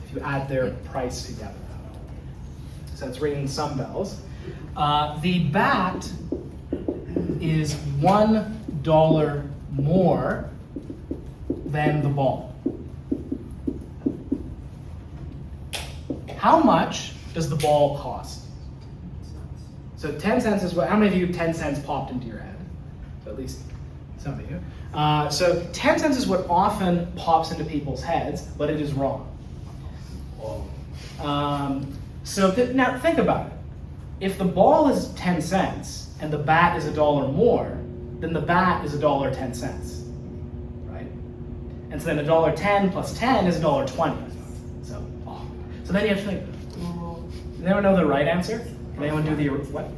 if you add their price together. So it's ringing some bells. The bat is $1 more than the ball. How much does the ball cost? So 10 cents is what, how many of you 10 cents popped into your head? So at least some of you. So 10 cents is what often pops into people's heads, but it is wrong. Now think about it. If the ball is 10 cents and the bat is $1 more, then the bat is $1.10, right? And so then $1.10 plus 10 is $1.20. So then you have to think, does anyone know the right answer? Can anyone do the, what?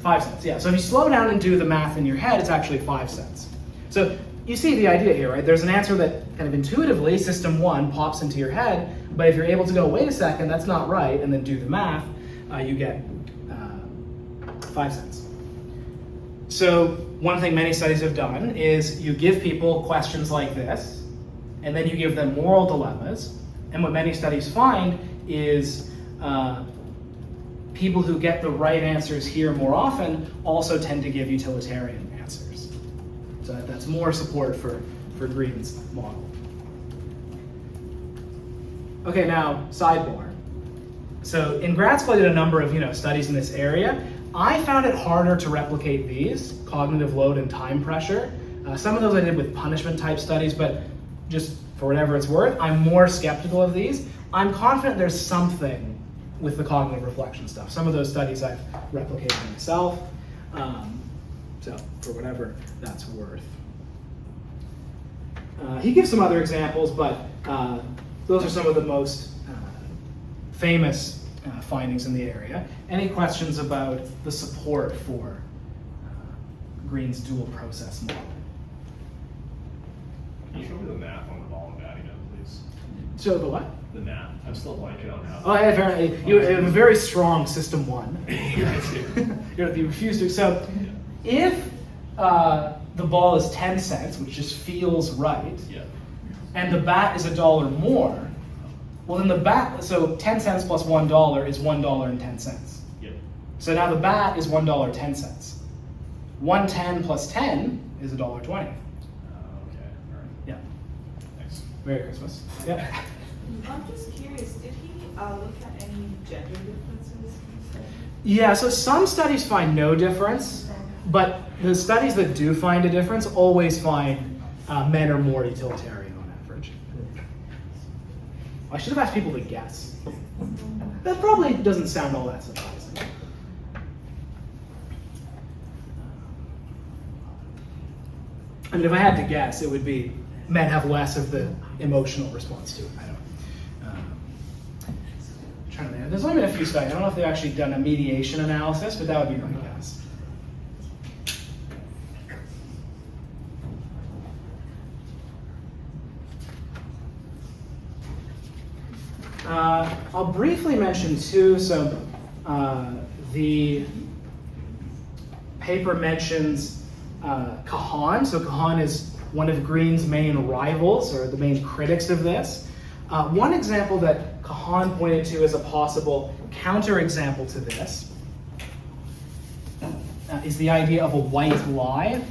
5 cents, yeah. So if you slow down and do the math in your head, it's actually 5 cents. So you see the idea here, right? There's an answer that kind of intuitively, system 1, pops into your head, but if you're able to go, wait a second, that's not right, and then do the math, you get 5 cents. So one thing many studies have done is you give people questions like this, and then you give them moral dilemmas. And what many studies find is people who get the right answers here more often also tend to give utilitarian answers. So that's more support for Greene's model. Okay, now sidebar. So in grad school, I did a number of studies in this area. I found it harder to replicate these, cognitive load and time pressure. Some of those I did with punishment type studies, but just for whatever it's worth, I'm more skeptical of these. I'm confident there's something with the cognitive reflection stuff. Some of those studies I've replicated myself, so for whatever that's worth. He gives some other examples, but those are some of the most famous findings in the area. Any questions about the support for Greene's dual process model? Can you show me the math on the ball and batting note, please? So the what? The math. I'm still blanking on how. Oh, yeah, apparently you have a very strong system one. You refuse to. So if the ball is 10 cents, which just feels right, Yeah. and the bat is $1 more, well then the bat, so 10 cents plus $1 is $1.10. Yep. So now the bat is $1.10. 110 plus 10 is $1.20. Okay. All right. Yeah. Thanks. Merry Christmas. Yeah. I'm just curious, did he look at any gender differences in the study? Yeah, so some studies find no difference, but the studies that do find a difference always find men are more utilitarian on average. I should have asked people to guess. That probably doesn't sound all that surprising. I mean, if I had to guess, it would be men have less of the emotional response to it. I don't. Trying to think. There's only been a few studies. I don't know if they've actually done a mediation analysis, but that would be my guess. I'll briefly mention too, so the paper mentions Kahan. So Kahan is one of Greene's main rivals, or the main critics of this. One example that Kahan pointed to as a possible counterexample to this is the idea of a white lie.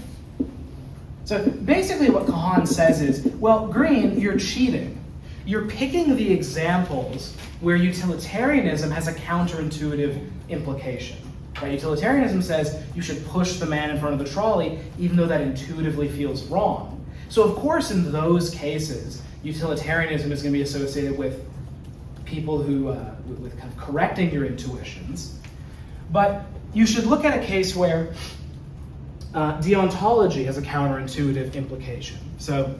So basically what Kahan says is, well, Greene, you're cheating. You're picking the examples where utilitarianism has a counterintuitive implication. Right? Utilitarianism says you should push the man in front of the trolley even though that intuitively feels wrong. So of course in those cases, utilitarianism is going to be associated with people who, with kind of correcting your intuitions. But you should look at a case where deontology has a counterintuitive implication. So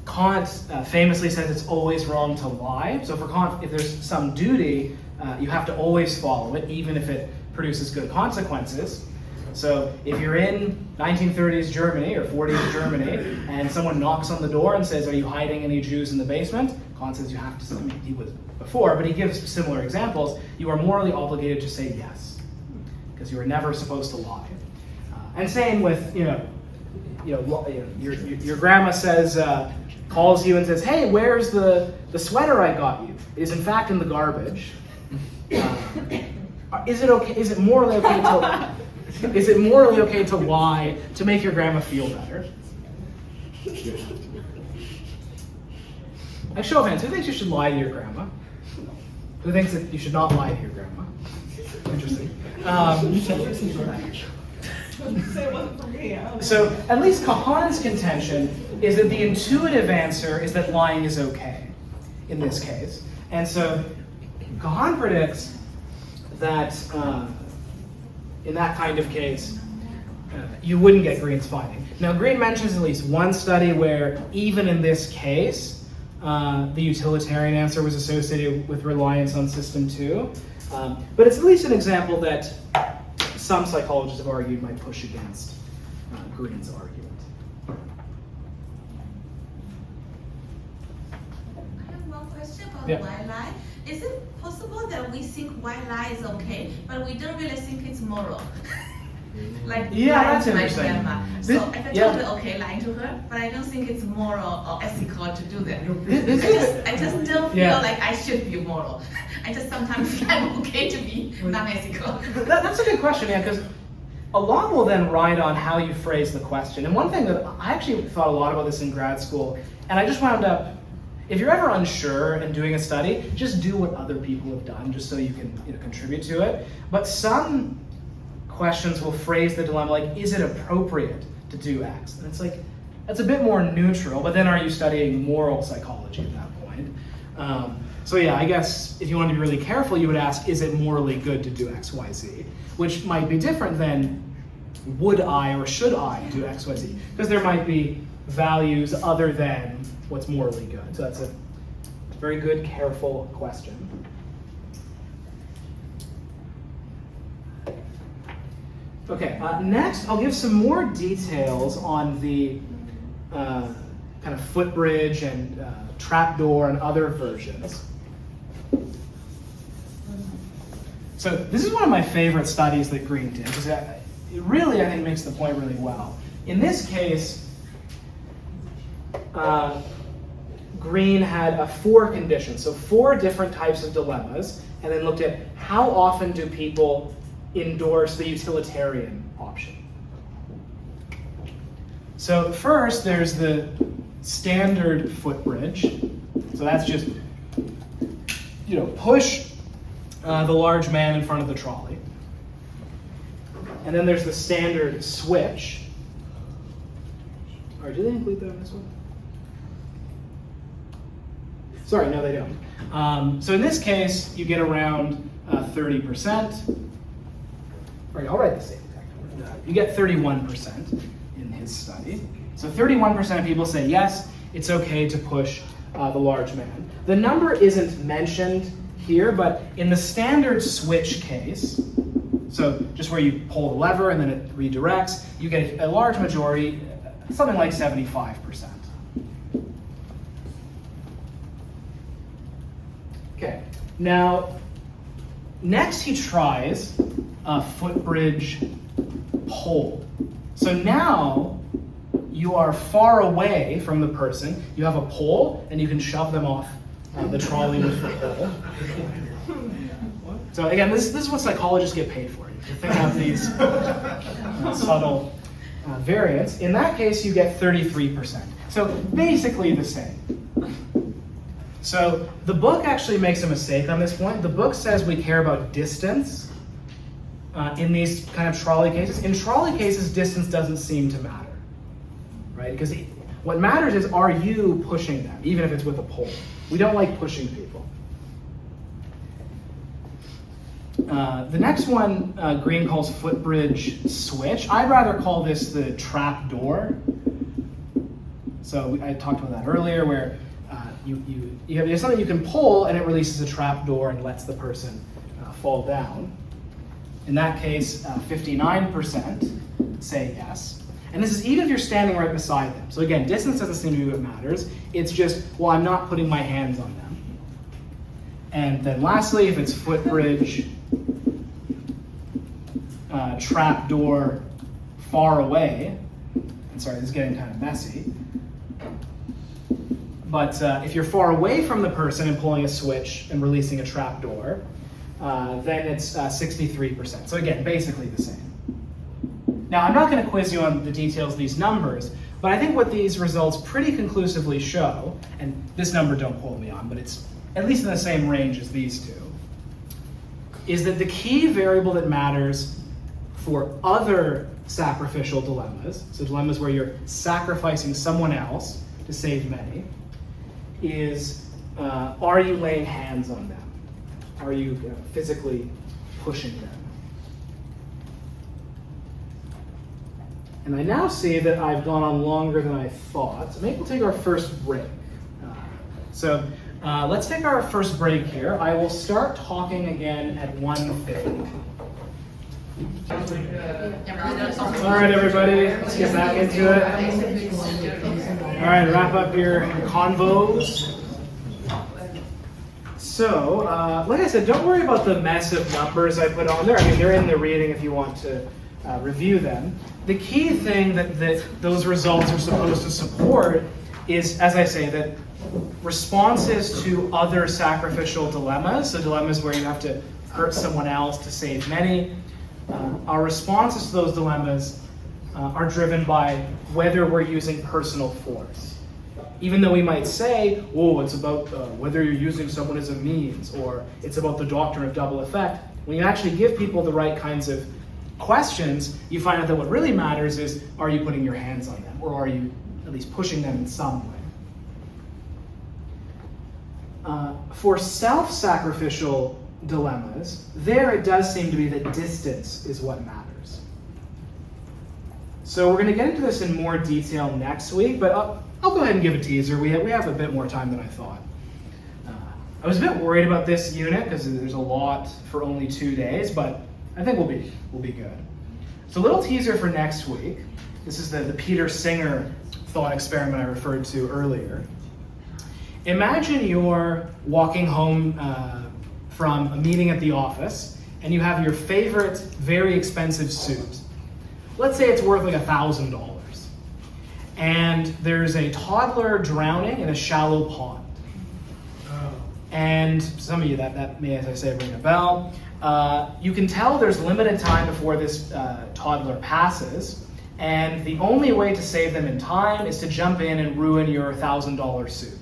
Kant famously says it's always wrong to lie. So for Kant, if there's some duty, you have to always follow it, even if it produces good consequences. So if you're in 1930s Germany or 40s Germany, and someone knocks on the door and says, "Are you hiding any Jews in the basement?" Kant says you have to. I mean, he was before, but he gives similar examples. You are morally obligated to say yes, because you are never supposed to lie. And same with your grandma says, calls you and says, "Hey, where's the sweater I got you?" It is in fact in the garbage. Is it okay? Is it morally okay to? Is it morally okay to lie to make your grandma feel better? Like, show of hands, who thinks you should lie to your grandma? Who thinks that you should not lie to your grandma? Interesting. So at least Kahan's contention is that the intuitive answer is that lying is okay in this case. And so Kahan predicts that in that kind of case, you wouldn't get Greene's finding. Now, Greene mentions at least one study where even in this case, the utilitarian answer was associated with reliance on system 2. But it's at least an example that some psychologists have argued might push against Greene's argument. I have one question about Yeah. white lie. Is it possible that we think white lie is okay, but we don't really think it's moral? Like Yeah, lying that's to my interesting. grandma. This- So if I yeah. totally okay lying to her, but I don't think it's moral or ethical to do that. This I just don't feel Yeah. like I should be moral. I just sometimes feel I'm okay to be non-ethical. That's a good question, yeah, because a lot will then ride on how you phrase the question. And one thing that I actually thought a lot about this in grad school, and I just wound up, if you're ever unsure in doing a study, just do what other people have done, just so you can contribute to it. But some questions will phrase the dilemma like, is it appropriate to do X? And it's like, that's a bit more neutral, but then are you studying moral psychology at that point? So yeah, I guess if you want to be really careful, you would ask, is it morally good to do X, Y, Z? Which might be different than, would I or should I do X, Y, Z? Because there might be values other than what's morally good. So that's a very good, careful question. Okay, next I'll give some more details on the kind of footbridge and trapdoor and other versions. So this is one of my favorite studies that Greene did, because it really, I think, makes the point really well. In this case, Greene had 4 conditions, so 4 different types of dilemmas, and then looked at how often do people endorse the utilitarian option. So first, there's the standard footbridge. So that's just, push the large man in front of the trolley. And then there's the standard switch. All right, do they include that in this one? Sorry, no, they don't. So in this case, you get around 30%. All right, I'll write the same exact number. You get 31% in his study. So 31% of people say yes, it's okay to push the large man. The number isn't mentioned here, but in the standard switch case, so just where you pull the lever and then it redirects, you get a large majority, something like 75%. Okay, now next he tries a footbridge pole. So now you are far away from the person. You have a pole and you can shove them off the trolley with the pole. So again, this is what psychologists get paid for. You think of these subtle variants. In that case, you get 33%. So basically the same. So the book actually makes a mistake on this point. The book says we care about distance in these kind of trolley cases. In trolley cases, distance doesn't seem to matter, right? Because what matters is, are you pushing them, even if it's with a pole? We don't like pushing people. The next one Greene calls footbridge switch. I'd rather call this the trap door. So I talked about that earlier, where you have something you can pull and it releases a trap door and lets the person fall down. In that case, 59% say yes. And this is even if you're standing right beside them. So again, distance doesn't seem to be what matters. It's just, well, I'm not putting my hands on them. And then lastly, if it's footbridge, trap door, far away, and sorry, this is getting kind of messy. But if you're far away from the person and pulling a switch and releasing a trap door, then it's 63%. So again, basically the same. Now, I'm not going to quiz you on the details of these numbers, but I think what these results pretty conclusively show, and this number don't quote me on, but it's at least in the same range as these two, is that the key variable that matters for other sacrificial dilemmas, so dilemmas where you're sacrificing someone else to save many, is are you laying hands on them? Are you physically pushing them? And I now see that I've gone on longer than I thought, so maybe we'll take our first break. So let's take our first break here. I will start talking again at 1:50. All right, everybody, let's get back into it. All right, wrap up your convos. So, like I said, don't worry about the mess of numbers I put on there. I mean, they're in the reading if you want to review them. The key thing that those results are supposed to support is, as I say, that responses to other sacrificial dilemmas, so dilemmas where you have to hurt someone else to save many, our responses to those dilemmas are driven by whether we're using personal force. Even though we might say, oh, it's about whether you're using someone as a means, or it's about the doctrine of double effect, when you actually give people the right kinds of questions, you find out that what really matters is, are you putting your hands on them, or are you at least pushing them in some way? For self-sacrificial dilemmas, there it does seem to be that distance is what matters. So we're going to get into this in more detail next week, but I'll go ahead and give a teaser. We have a bit more time than I thought. I was a bit worried about this unit because there's a lot for only 2 days, but I think we'll be good. So a little teaser for next week. This is the Peter Singer thought experiment I referred to earlier. Imagine you're walking home from a meeting at the office, and you have your favorite, very expensive suit. Let's say it's worth like $1,000. And there's a toddler drowning in a shallow pond. And some of you, that may, as I say, ring a bell. You can tell there's limited time before this toddler passes, and the only way to save them in time is to jump in and ruin your $1,000 suit.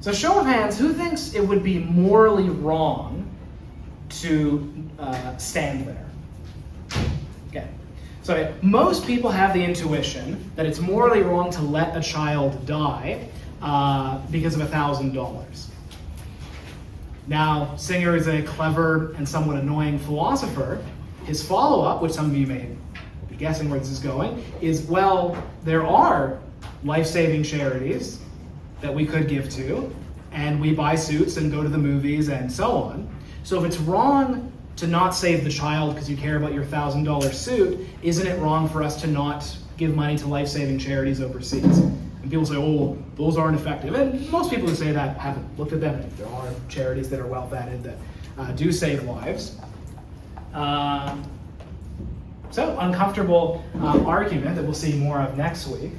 So show of hands, who thinks it would be morally wrong to stand there? Okay. So most people have the intuition that it's morally wrong to let a child die because of $1,000. Now, Singer is a clever and somewhat annoying philosopher. His follow-up, which some of you may be guessing where this is going, is, well, there are life-saving charities that we could give to, and we buy suits and go to the movies and so on. So if it's wrong to not save the child because you care about your $1,000 suit, isn't it wrong for us to not give money to life-saving charities overseas? And people say, oh, those aren't effective. And most people who say that haven't looked at them. There are charities that are well vetted that do save lives. So, uncomfortable argument that we'll see more of next week.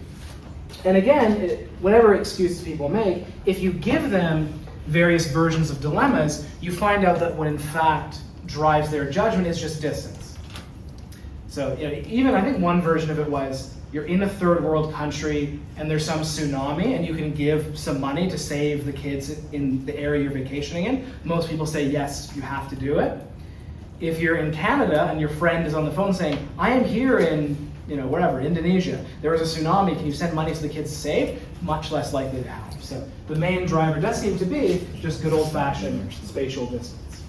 And again, whatever excuses people make, if you give them various versions of dilemmas, you find out that what in fact drives their judgment is just distance. So even I think one version of it was, you're in a third world country and there's some tsunami and you can give some money to save the kids in the area you're vacationing in. Most people say, yes, you have to do it. If you're in Canada and your friend is on the phone saying, I am here in wherever, Indonesia, there was a tsunami, can you send money to the kids to save? Much less likely to happen. So the main driver does seem to be just good old-fashioned spatial distance.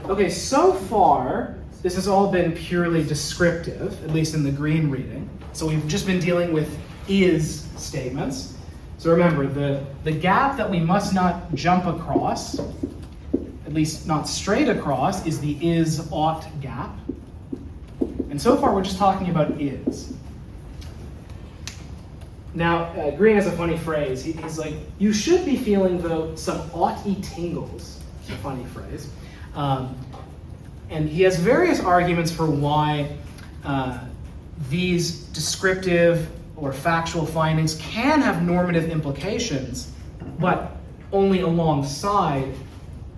Okay, so far, this has all been purely descriptive, at least in the Greene reading. So we've just been dealing with is statements. So remember, the gap that we must not jump across, at least not straight across, is the is-ought gap. And so far we're just talking about is. Now, Greene has a funny phrase. He's like, you should be feeling, though, some ought-y tingles. It's a funny phrase. And he has various arguments for why these descriptive or factual findings can have normative implications, but only alongside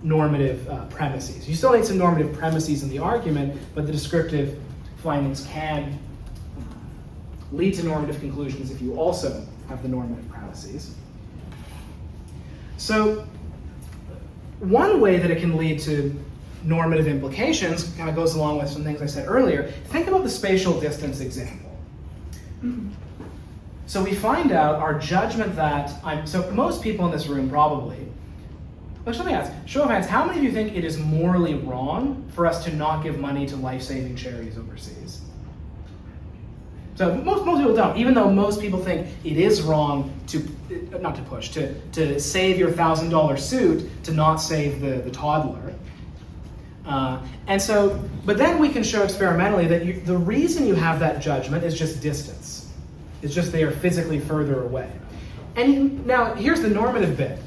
normative premises. You still need some normative premises in the argument, but the descriptive findings can lead to normative conclusions if you also have the normative premises. So one way that it can lead to normative implications kind of goes along with some things I said earlier. Think about the spatial distance example. So we find out our judgment that so most people in this room probably, let me ask, show of hands, how many of you think it is morally wrong for us to not give money to life-saving charities overseas? So most people don't, even though most people think it is wrong to save your $1,000 suit to not save the toddler. But then we can show experimentally that the reason you have that judgment is just distance. It's just they are physically further away. And now here's the normative bit.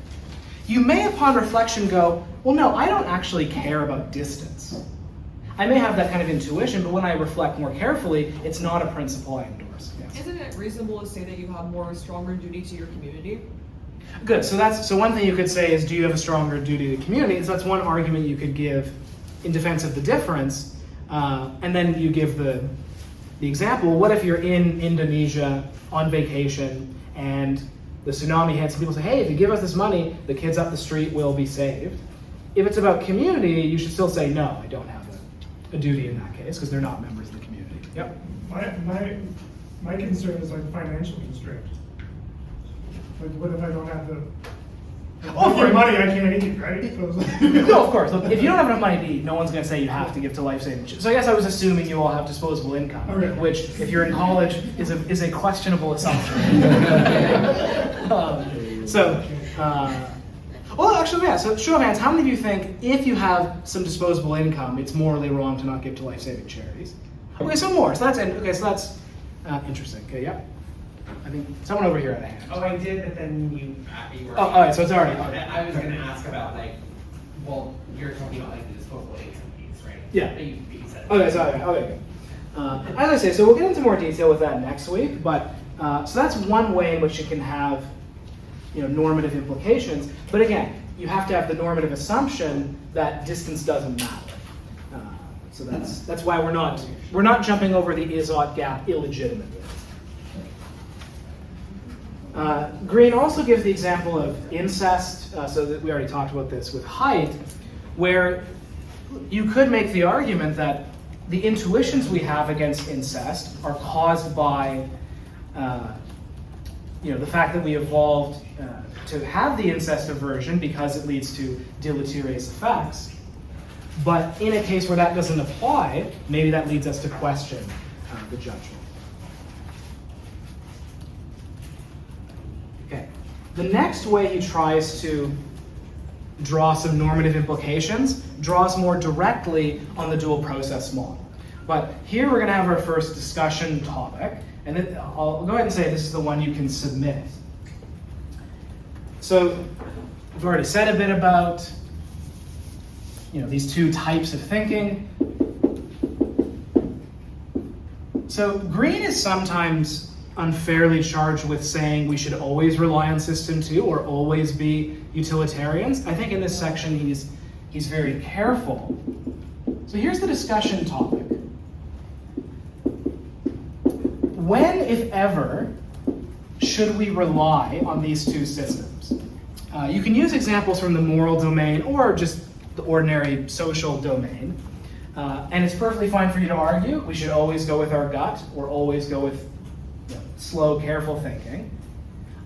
you may upon reflection go, well, no, I don't actually care about distance. I may have that kind of intuition, but when I reflect more carefully, it's not a principle I endorse. Yes. Isn't it reasonable to say that you have more stronger duty to your community? Good. So one thing you could say is, do you have a stronger duty to community? So that's one argument you could give in defense of the difference, and then you give the example. What if you're in Indonesia on vacation and the tsunami hits, and people say, hey, if you give us this money, the kids up the street will be saved. If it's about community, you should still say, no, I don't have a duty in that case, because they're not members of the community. Yep. My concern is like financial constraint. Like, what if I don't have the for money I can't eat, right? No, of course. Look, if you don't have enough money to eat, no one's going to say you have to give to life-saving. So I guess I was assuming you all have disposable income, okay. Which, if you're in college, is a questionable assumption. Well, actually, yeah. So, show of hands, how many of you think if you have some disposable income, it's morally wrong to not give to life-saving charities? Okay, so more. So that's interesting. Okay, yeah. I think someone over here had a hand. Oh, I did, but then you were. Oh, all right. So it's already. I was going to ask about well, you're talking about the disposable income piece, right? Yeah. You said. Okay, so okay. As I say, so we'll get into more detail with that next week. But so that's one way in which it can have, normative implications. But again, you have to have the normative assumption that distance doesn't matter. So that's why we're not jumping over the is-ought gap illegitimately. Greene also gives the example of incest, so that we already talked about this with height, where you could make the argument that the intuitions we have against incest are caused by the fact that we evolved to have the incest aversion because it leads to deleterious effects. But in a case where that doesn't apply, maybe that leads us to question the judgment. Okay. The next way he tries to draw some normative implications draws more directly on the dual process model. But here we're going to have our first discussion topic, and then I'll go ahead and say this is the one you can submit. So we've already said a bit about these two types of thinking. So Greene is sometimes unfairly charged with saying we should always rely on system 2 or always be utilitarians. I think in this section he's very careful. So here's the discussion topic. When, if ever, should we rely on these two systems? You can use examples from the moral domain or just the ordinary social domain. And it's perfectly fine for you to argue we should always go with our gut or always go with slow, careful thinking.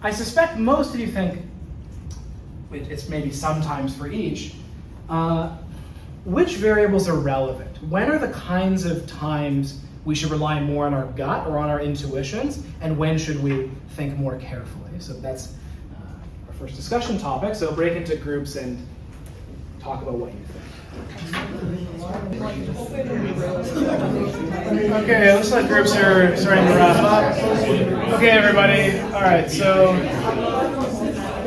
I suspect most of you think it's maybe sometimes for each. Which variables are relevant? When are the kinds of times we should rely more on our gut or on our intuitions? And when should we think more carefully? So that's our first discussion topic. So break into groups and talk about what you think. Okay, looks like groups are starting to wrap up. Okay, everybody. All right, so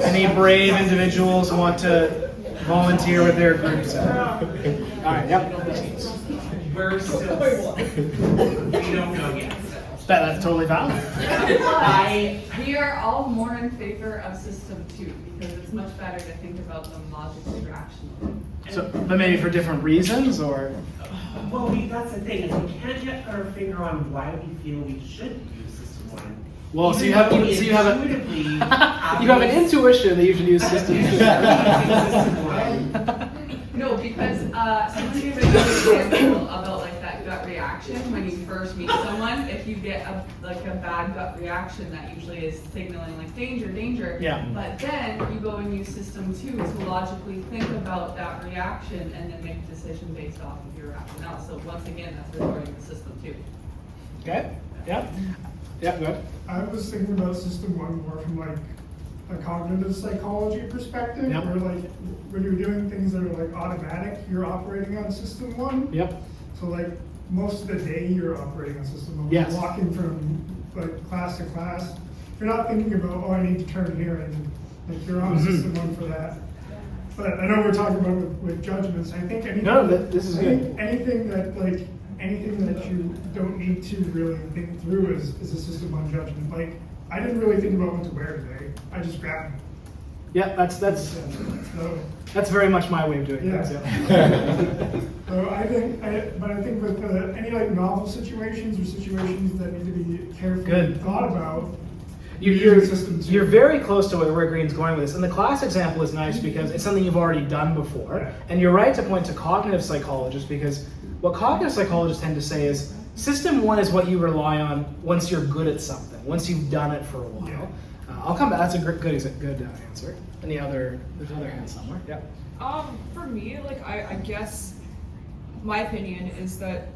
any brave individuals want to volunteer with their groups? All right, yep. We're still, we don't know yet. That's totally valid. We are all more in favor of system 2 because it's much better to think about them logically rationally. So, but maybe for different reasons, or? Well, that's the thing, is we can't yet put our finger on why we feel we should use system 1. Well, so you have an intuition that you should use system 2. No, because someone gave a good example about that gut reaction when you first meet someone. If you get a bad gut reaction, that usually is signaling danger, danger. Yeah. But then you go and use system 2 to logically think about that reaction and then make a decision based off of your rationale. So once again, that's resorting to system 2. Okay. Yeah. Yeah. Good. I was thinking about system 1 more from a cognitive psychology perspective, Yep. where when you're doing things that are automatic, you're operating on system 1. Yep. So most of the day you're operating on system 1. Yes. You're walking from class to class. You're not thinking about, I need to turn here, and you're on system 1 for that. But I know we're talking about with judgments. I think anything. No, this is I good. think anything that you don't need to really think through is a system one judgment. Like, I didn't really think about what to wear today. I just grabbed it. Yeah, that's So, very much my way of doing Yeah. things. Yeah. so I think with any like novel situations or situations that need to be carefully Good. thought about, You're system two. you're very close to where Greene's going with this. And the class example is nice because it's something you've already done before. Yeah. And you're right to point to cognitive psychologists because what cognitive psychologists tend to say is system one is what you rely on once you're good at something, once you've done it for a while. Yeah. I'll come back. That's a good answer. Any other? There's another hand somewhere. Yeah. For me, like I guess my opinion is that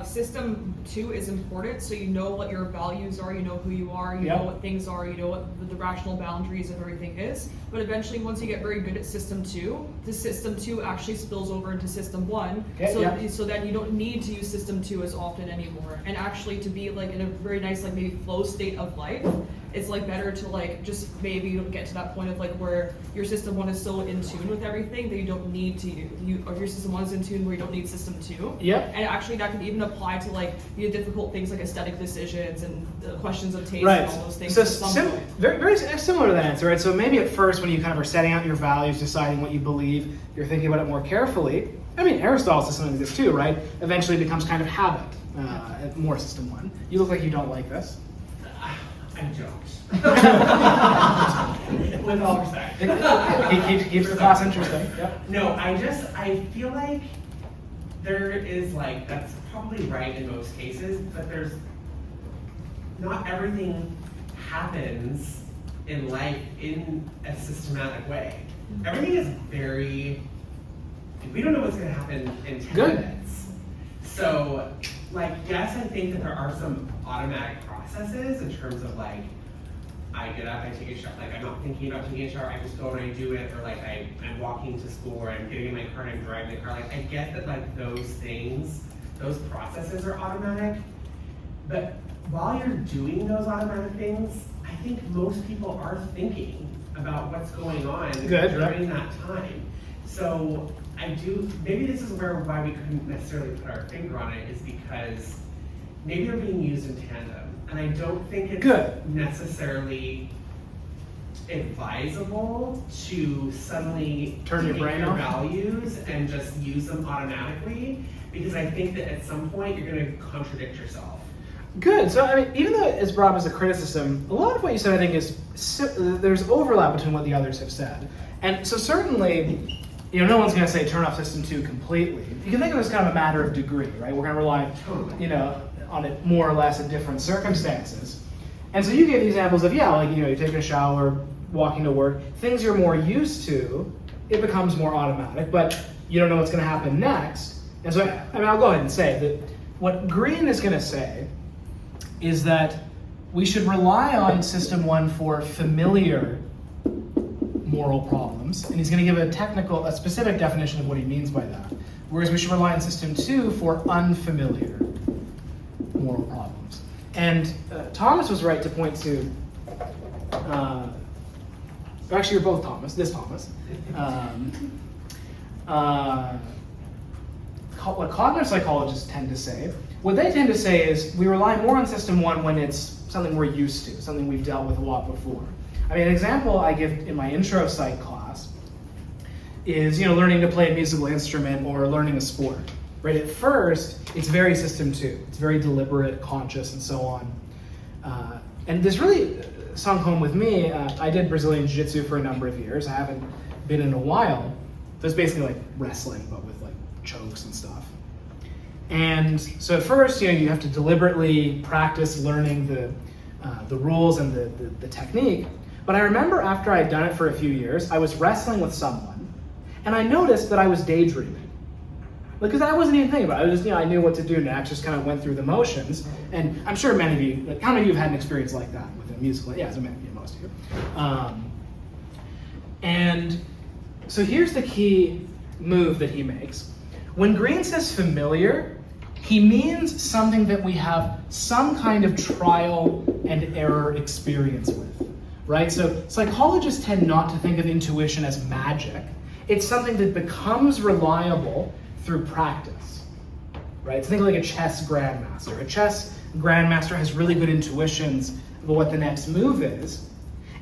system 2 is important, so you know what your values are, you know who you are, you Yep. know what things are, you know what the rational boundaries of everything is. But eventually, once you get very good at system 2, the system 2 actually spills over into system 1. Okay, so yeah. so then you don't need to use system 2 as often anymore. And actually, to be like in a very nice like maybe flow state of life, it's like better to like just maybe get to that point of like where your system 1 is so in tune with everything that you don't need to or your system 1 is in tune where you don't need system 2. Yep. And actually that can even apply to like difficult things like aesthetic decisions and the questions of taste Right. and all those things. So at some point. very similar to that answer, right? So maybe at first when you kind of are setting out your values, deciding what you believe, you're thinking about it more carefully. I mean, Aristotle says something like this too, right? Eventually it becomes kind of habit, more system 1. You look like you don't like this. I don't. With all respect. Keeps the class interesting. Yep. No, I feel like there is like, that's probably right in most cases, but there's, not everything happens in life in a systematic way. Everything is very, we don't know what's gonna happen in 10 Good. minutes. So, like, yes, I think that there are some automatic processes in terms of like, I get up, I take a shower, like I'm not thinking about taking a shower, I just go and I do it, or like I'm walking to school, or I'm getting in my car and I'm driving the car. Like I get that like those things, those processes are automatic, but while you're doing those automatic things, I think most people are thinking about what's going on Good, during that time. So I do, maybe this is why we couldn't necessarily put our finger on it, is because maybe they're being used in tandem. And I don't think it's Good. necessarily advisable to suddenly Turn your take brain off? values and just use them automatically, because I think that at some point you're going to contradict yourself. Good. So, I mean, even though it's brought up as a criticism, a lot of what you said, I think, is there's overlap between what the others have said. And so certainly, no one's going to say turn off system 2 completely. You can think of it as kind of a matter of degree, right? We're going to rely, on it more or less in different circumstances. And so you gave the examples of, you're taking a shower, walking to work, things you're more used to, it becomes more automatic, but you don't know what's going to happen next. And so, I mean, I'll go ahead and say that what Greene is going to say is that we should rely on system 1 for familiar moral problems, and he's going to give a specific definition of what he means by that. Whereas we should rely on system 2 for unfamiliar moral problems. And Thomas was right to point to, actually you're both Thomas, this Thomas. What cognitive psychologists tend to say, what they tend to say is we rely more on system 1 when it's something we're used to, something we've dealt with a lot before. I mean, an example I give in my intro psych class is, learning to play a musical instrument or learning a sport. Right, at first, it's very system 2. It's very deliberate, conscious, and so on. And this really sunk home with me. I did Brazilian Jiu-Jitsu for a number of years. I haven't been in a while. So it's basically like wrestling, but with like chokes and stuff. And so at first, you have to deliberately practice learning the rules and the technique. But I remember after I had done it for a few years, I was wrestling with someone, and I noticed that I was daydreaming. Because I wasn't even thinking about it. I was just, I knew what to do next, just kind of went through the motions. And I'm sure many of you, how many of you have had an experience like that with a musical? Yeah, so many of you, most of you. And so here's the key move that he makes. When Greene says familiar, he means something that we have some kind of trial and error experience with, right? So psychologists tend not to think of intuition as magic. it's something that becomes reliable through practice, right? So think like a chess grandmaster. A chess grandmaster has really good intuitions about what the next move is.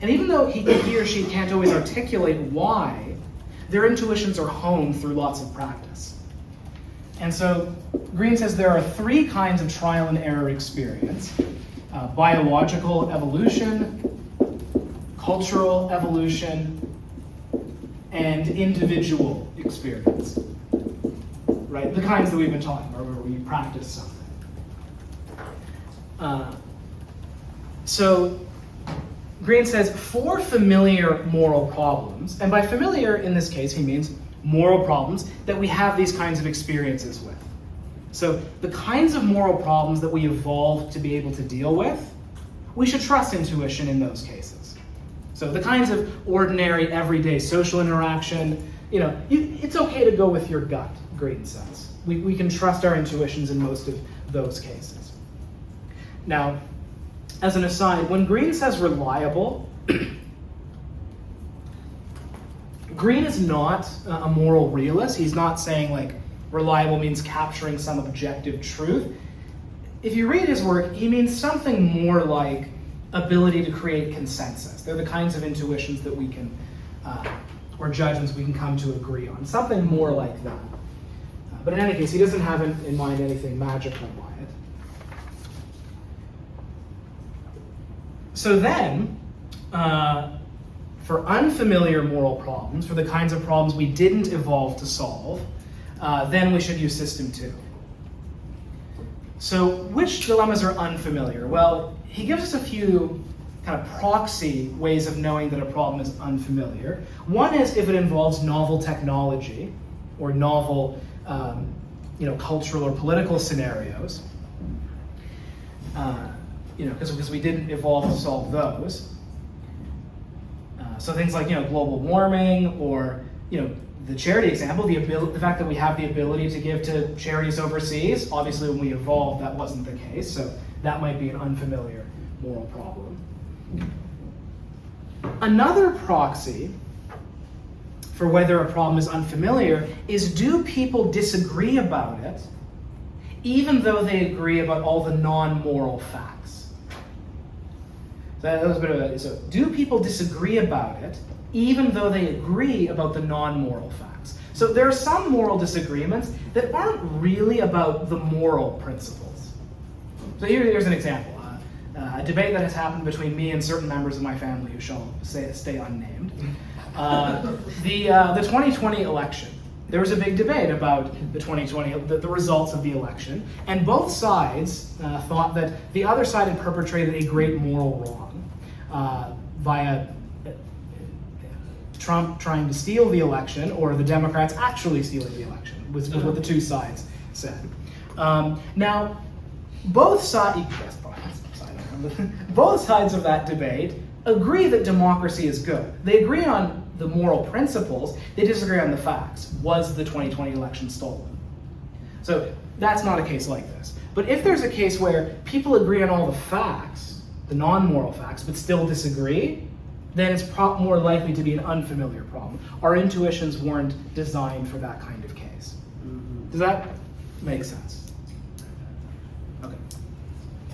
And even though he or she can't always articulate why, their intuitions are honed through lots of practice. And so Greene says there are 3 kinds of trial and error experience: biological evolution, cultural evolution, and individual experience. Right? The kinds that we've been talking about, where we practice something. So Greene says, for familiar moral problems, and by familiar in this case he means moral problems that we have these kinds of experiences with. So the kinds of moral problems that we evolved to be able to deal with, we should trust intuition in those cases. So the kinds of ordinary, everyday social interaction, it's okay to go with your gut, Greene says. We can trust our intuitions in most of those cases. Now, as an aside, when Greene says reliable, Greene is not a moral realist. He's not saying like reliable means capturing some objective truth. If you read his work, he means something more like ability to create consensus. They're the kinds of intuitions that we can, or judgments we can come to agree on. Something more like that. But in any case, he doesn't have in mind anything magical by it. So then, for unfamiliar moral problems, for the kinds of problems we didn't evolve to solve, then we should use system 2. So which dilemmas are unfamiliar? Well, he gives us a few kind of proxy ways of knowing that a problem is unfamiliar. One is if it involves novel technology or novel cultural or political scenarios. Because we didn't evolve to solve those. So things like global warming, or the charity example, the fact that we have the ability to give to charities overseas. Obviously, when we evolved, that wasn't the case. So that might be an unfamiliar moral problem. Another proxy for whether a problem is unfamiliar is, do people disagree about it, even though they agree about all the non-moral facts? So that was a bit of a, so do people disagree about it, even though they agree about the non-moral facts? So there are some moral disagreements that aren't really about the moral principles. So here's an example. A debate that has happened between me and certain members of my family who shall stay unnamed. The 2020 election. There was a big debate about the 2020, the results of the election, and both sides thought that the other side had perpetrated a great moral wrong via Trump trying to steal the election, or the Democrats actually stealing the election, was what the two sides said. Now, both sides, both sides of that debate agree that democracy is good. They agree on the moral principles, they disagree on the facts. Was the 2020 election stolen? So that's not a case like this. But if there's a case where people agree on all the facts, the non-moral facts, but still disagree, then it's more likely to be an unfamiliar problem. Our intuitions weren't designed for that kind of case. Does that make sense? Okay.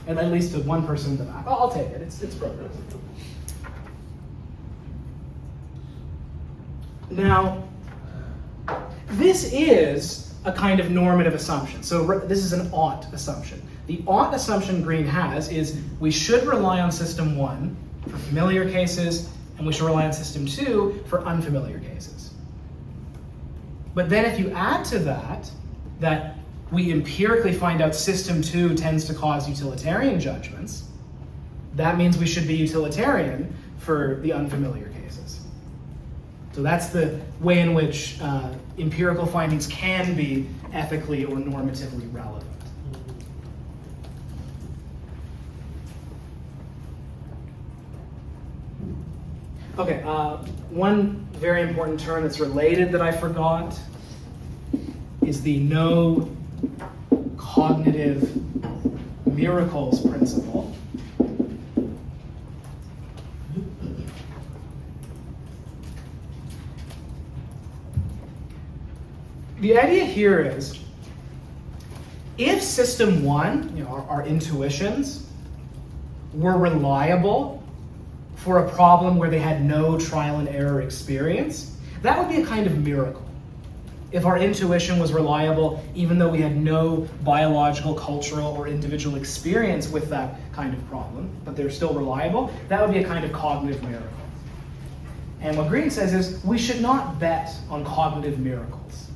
And at least to one person in the back. I'll take it, it's progress. Now, this is a kind of normative assumption. So this is an ought assumption. The ought assumption Greene has is we should rely on system 1 for familiar cases, and we should rely on system 2 for unfamiliar cases. But then if you add to that we empirically find out system 2 tends to cause utilitarian judgments, that means we should be utilitarian for the unfamiliar cases. So that's the way in which empirical findings can be ethically or normatively relevant. Okay, one very important term that's related that I forgot is the no cognitive miracles principle. the idea here is, if system one, our intuitions, were reliable for a problem where they had no trial and error experience, that would be a kind of miracle. If our intuition was reliable, even though we had no biological, cultural, or individual experience with that kind of problem, but they're still reliable, that would be a kind of cognitive miracle. And what Greene says is, we should not bet on cognitive miracles.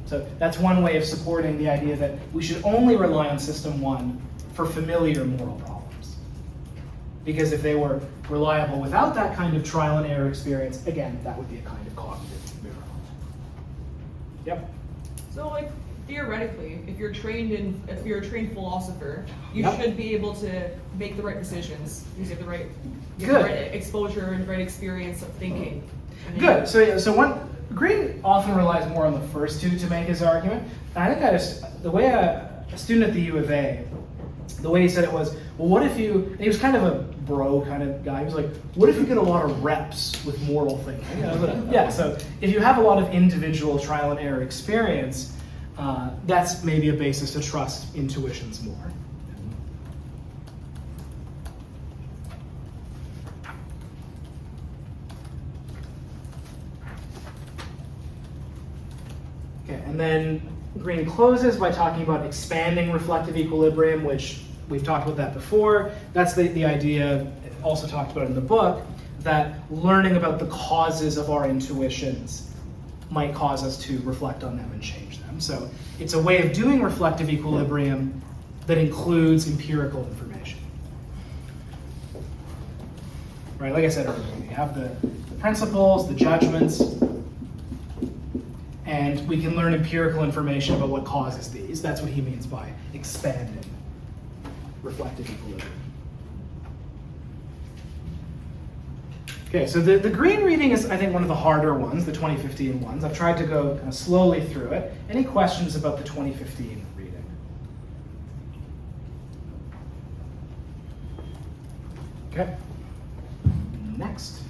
So that's one way of supporting the idea that we should only rely on system one for familiar moral problems. Because if they were reliable without that kind of trial and error experience, again, that would be a kind of cognitive miracle. Yep. So like theoretically, if you're a trained philosopher, you Yep. should be able to make the right decisions. You have the right, you have Good. the right exposure and right experience of thinking. And Good. So Greene often relies more on the first two to make his argument. And I think the way a student at the U of A, the way he said it was, well, what if you, and he was kind of a bro kind of guy. He was like, what if you get a lot of reps with moral thinking? Yeah, so if you have a lot of individual trial and error experience, that's maybe a basis to trust intuitions more. Okay, and then Greene closes by talking about expanding reflective equilibrium, which we've talked about that before. That's the idea, also talked about in the book, that learning about the causes of our intuitions might cause us to reflect on them and change them. So it's a way of doing reflective equilibrium that includes empirical information. Right, like I said earlier, we have the principles, the judgments, and we can learn empirical information about what causes these. That's what he means by expanding reflective equilibrium. Okay, so the Greene reading is, I think, one of the harder ones, the 2015 ones. I've tried to go kind of slowly through it. Any questions about the 2015 reading? Okay. Next.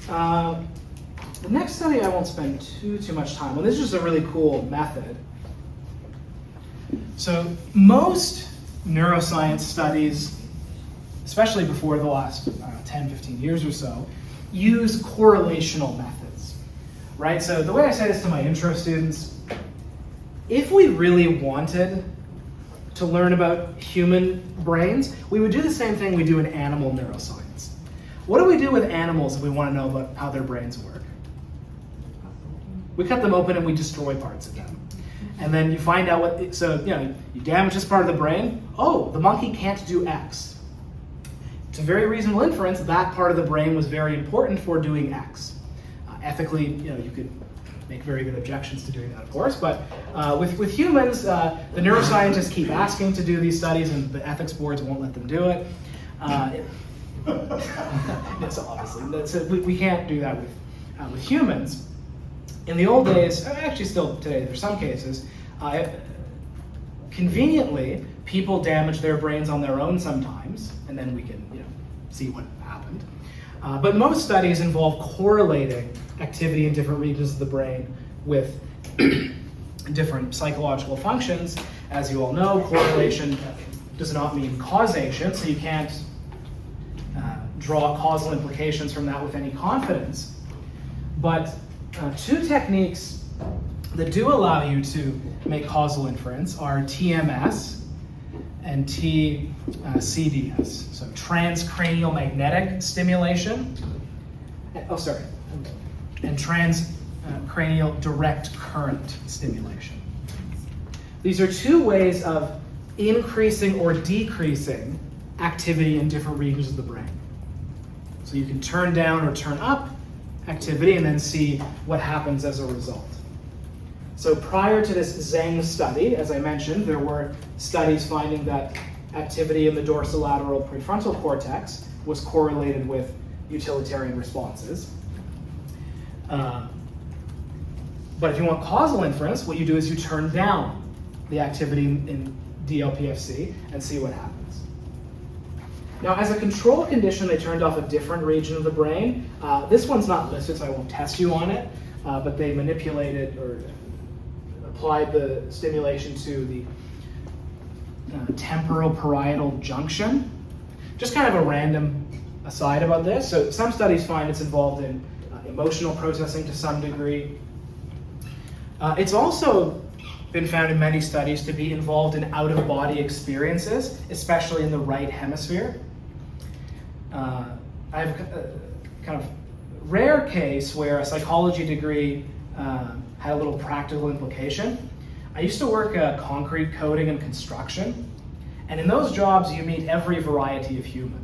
The next study I won't spend too much time on. This is just a really cool method. So most neuroscience studies, especially before the last 10, 15 years or so, use correlational methods, right? So the way I say this to my intro students, if we really wanted to learn about human brains, we would do the same thing we do in animal neuroscience. What do we do with animals if we want to know about how their brains work? We cut them open and we destroy parts of them. And then you find out you damage this part of the brain. Oh, the monkey can't do X. It's a very reasonable inference that part of the brain was very important for doing X. Ethically, you could make very good objections to doing that, of course, but with humans, the neuroscientists keep asking to do these studies and the ethics boards won't let them do it. So obviously, we can't do that with humans. In the old days, actually still today, there's some cases, conveniently, people damage their brains on their own sometimes, and then we can see what happened. But most studies involve correlating activity in different regions of the brain with different psychological functions. As you all know, correlation does not mean causation, so you can't draw causal implications from that with any confidence. But two techniques that do allow you to make causal inference are TMS and TCDS, so transcranial magnetic stimulation, and transcranial direct current stimulation. These are two ways of increasing or decreasing activity in different regions of the brain. So you can turn down or turn up activity and then see what happens as a result. So prior to this Zheng study, as I mentioned, there were studies finding that activity in the dorsolateral prefrontal cortex was correlated with utilitarian responses. But if you want causal inference, what you do is you turn down the activity in DLPFC and see what happens. Now, as a control condition, they turned off a different region of the brain. This one's not listed, so I won't test you on it, but they manipulated or applied the stimulation to the temporal parietal junction. Just kind of a random aside about this. So some studies find it's involved in emotional processing to some degree. It's also been found in many studies to be involved in out-of-body experiences, especially in the right hemisphere. I have a kind of rare case where a psychology degree had a little practical implication. I used to work concrete coating and construction, and in those jobs you meet every variety of human.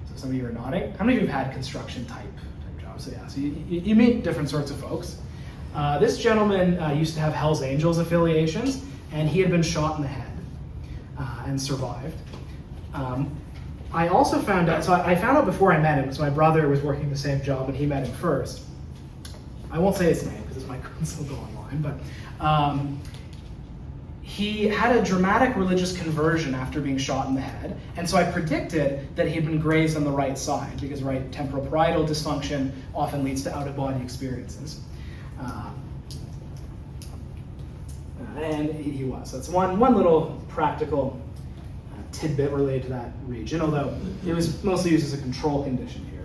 So some of you are nodding. How many of you have had construction type jobs? So yeah, so you meet different sorts of folks. This gentleman used to have Hell's Angels affiliations, and he had been shot in the head and survived. I also found out, so I found out before I met him, because my brother was working the same job and he met him first. I won't say his name because it might still go online, but he had a dramatic religious conversion after being shot in the head, and so I predicted that he had been grazed on the right side, because right temporal parietal dysfunction often leads to out-of-body experiences. And he was. So that's one little practical tidbit related to that region, although it was mostly used as a control condition here.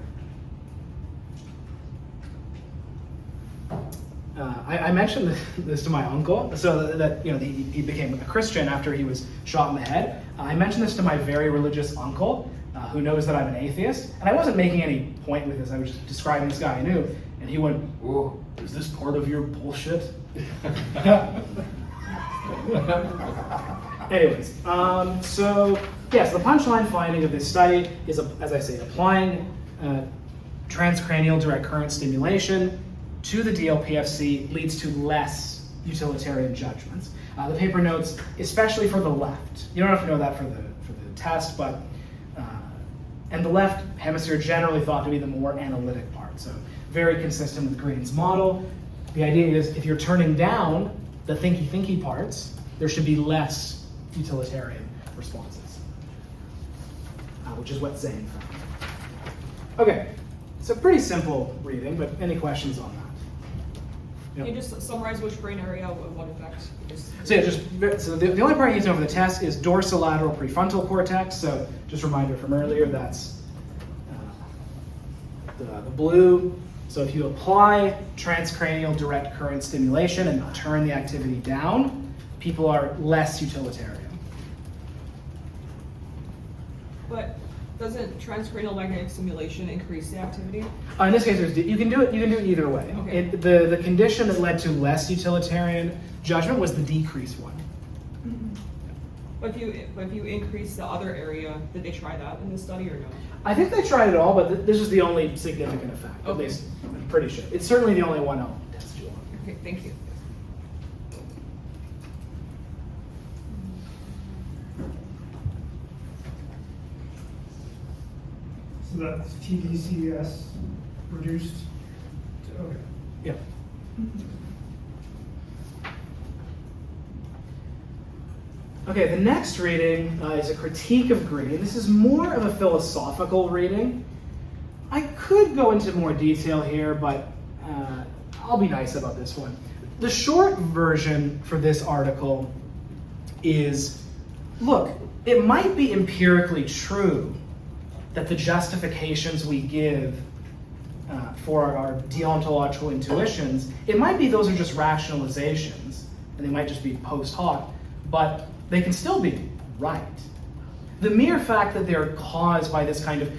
I mentioned this to my uncle, so that he became a Christian after he was shot in the head. I mentioned this to my very religious uncle, who knows that I'm an atheist, and I wasn't making any point with this. I was just describing this guy I knew, and he went, "Whoa, is this part of your bullshit?" Anyways, so yes, the punchline finding of this study is, as I say, applying transcranial direct current stimulation to the DLPFC leads to less utilitarian judgments. The paper notes, especially for the left. You don't have to know that for the test, but and the left hemisphere generally thought to be the more analytic part. So very consistent with Greene's model. The idea is if you're turning down the thinky parts, there should be less utilitarian responses, which is what Zane found. Okay, so pretty simple reading, but any questions on that? Can you just summarize which brain area and what effect? So the only part you need to know for the test is dorsolateral prefrontal cortex. So just a reminder from earlier, that's the blue. So if you apply transcranial direct current stimulation and turn the activity down, people are less utilitarian. But doesn't transcranial magnetic stimulation increase the activity? In this case, you can do it either way. Okay. The condition that led to less utilitarian judgment was the decreased one. But if you increase the other area, did they try that in this study or no? I think they tried it all, but this is the only significant effect. At Okay. least I'm pretty sure. It's certainly the only one I'll test you on. Okay, thank you. So that's TDCS reduced to, okay. Yeah. Okay, the next reading is a critique of Greene. This is more of a philosophical reading. I could go into more detail here, but I'll be nice about this one. The short version for this article is, look, it might be empirically true that the justifications we give for our deontological intuitions, it might be those are just rationalizations, and they might just be post hoc, but they can still be right. The mere fact that they're caused by this kind of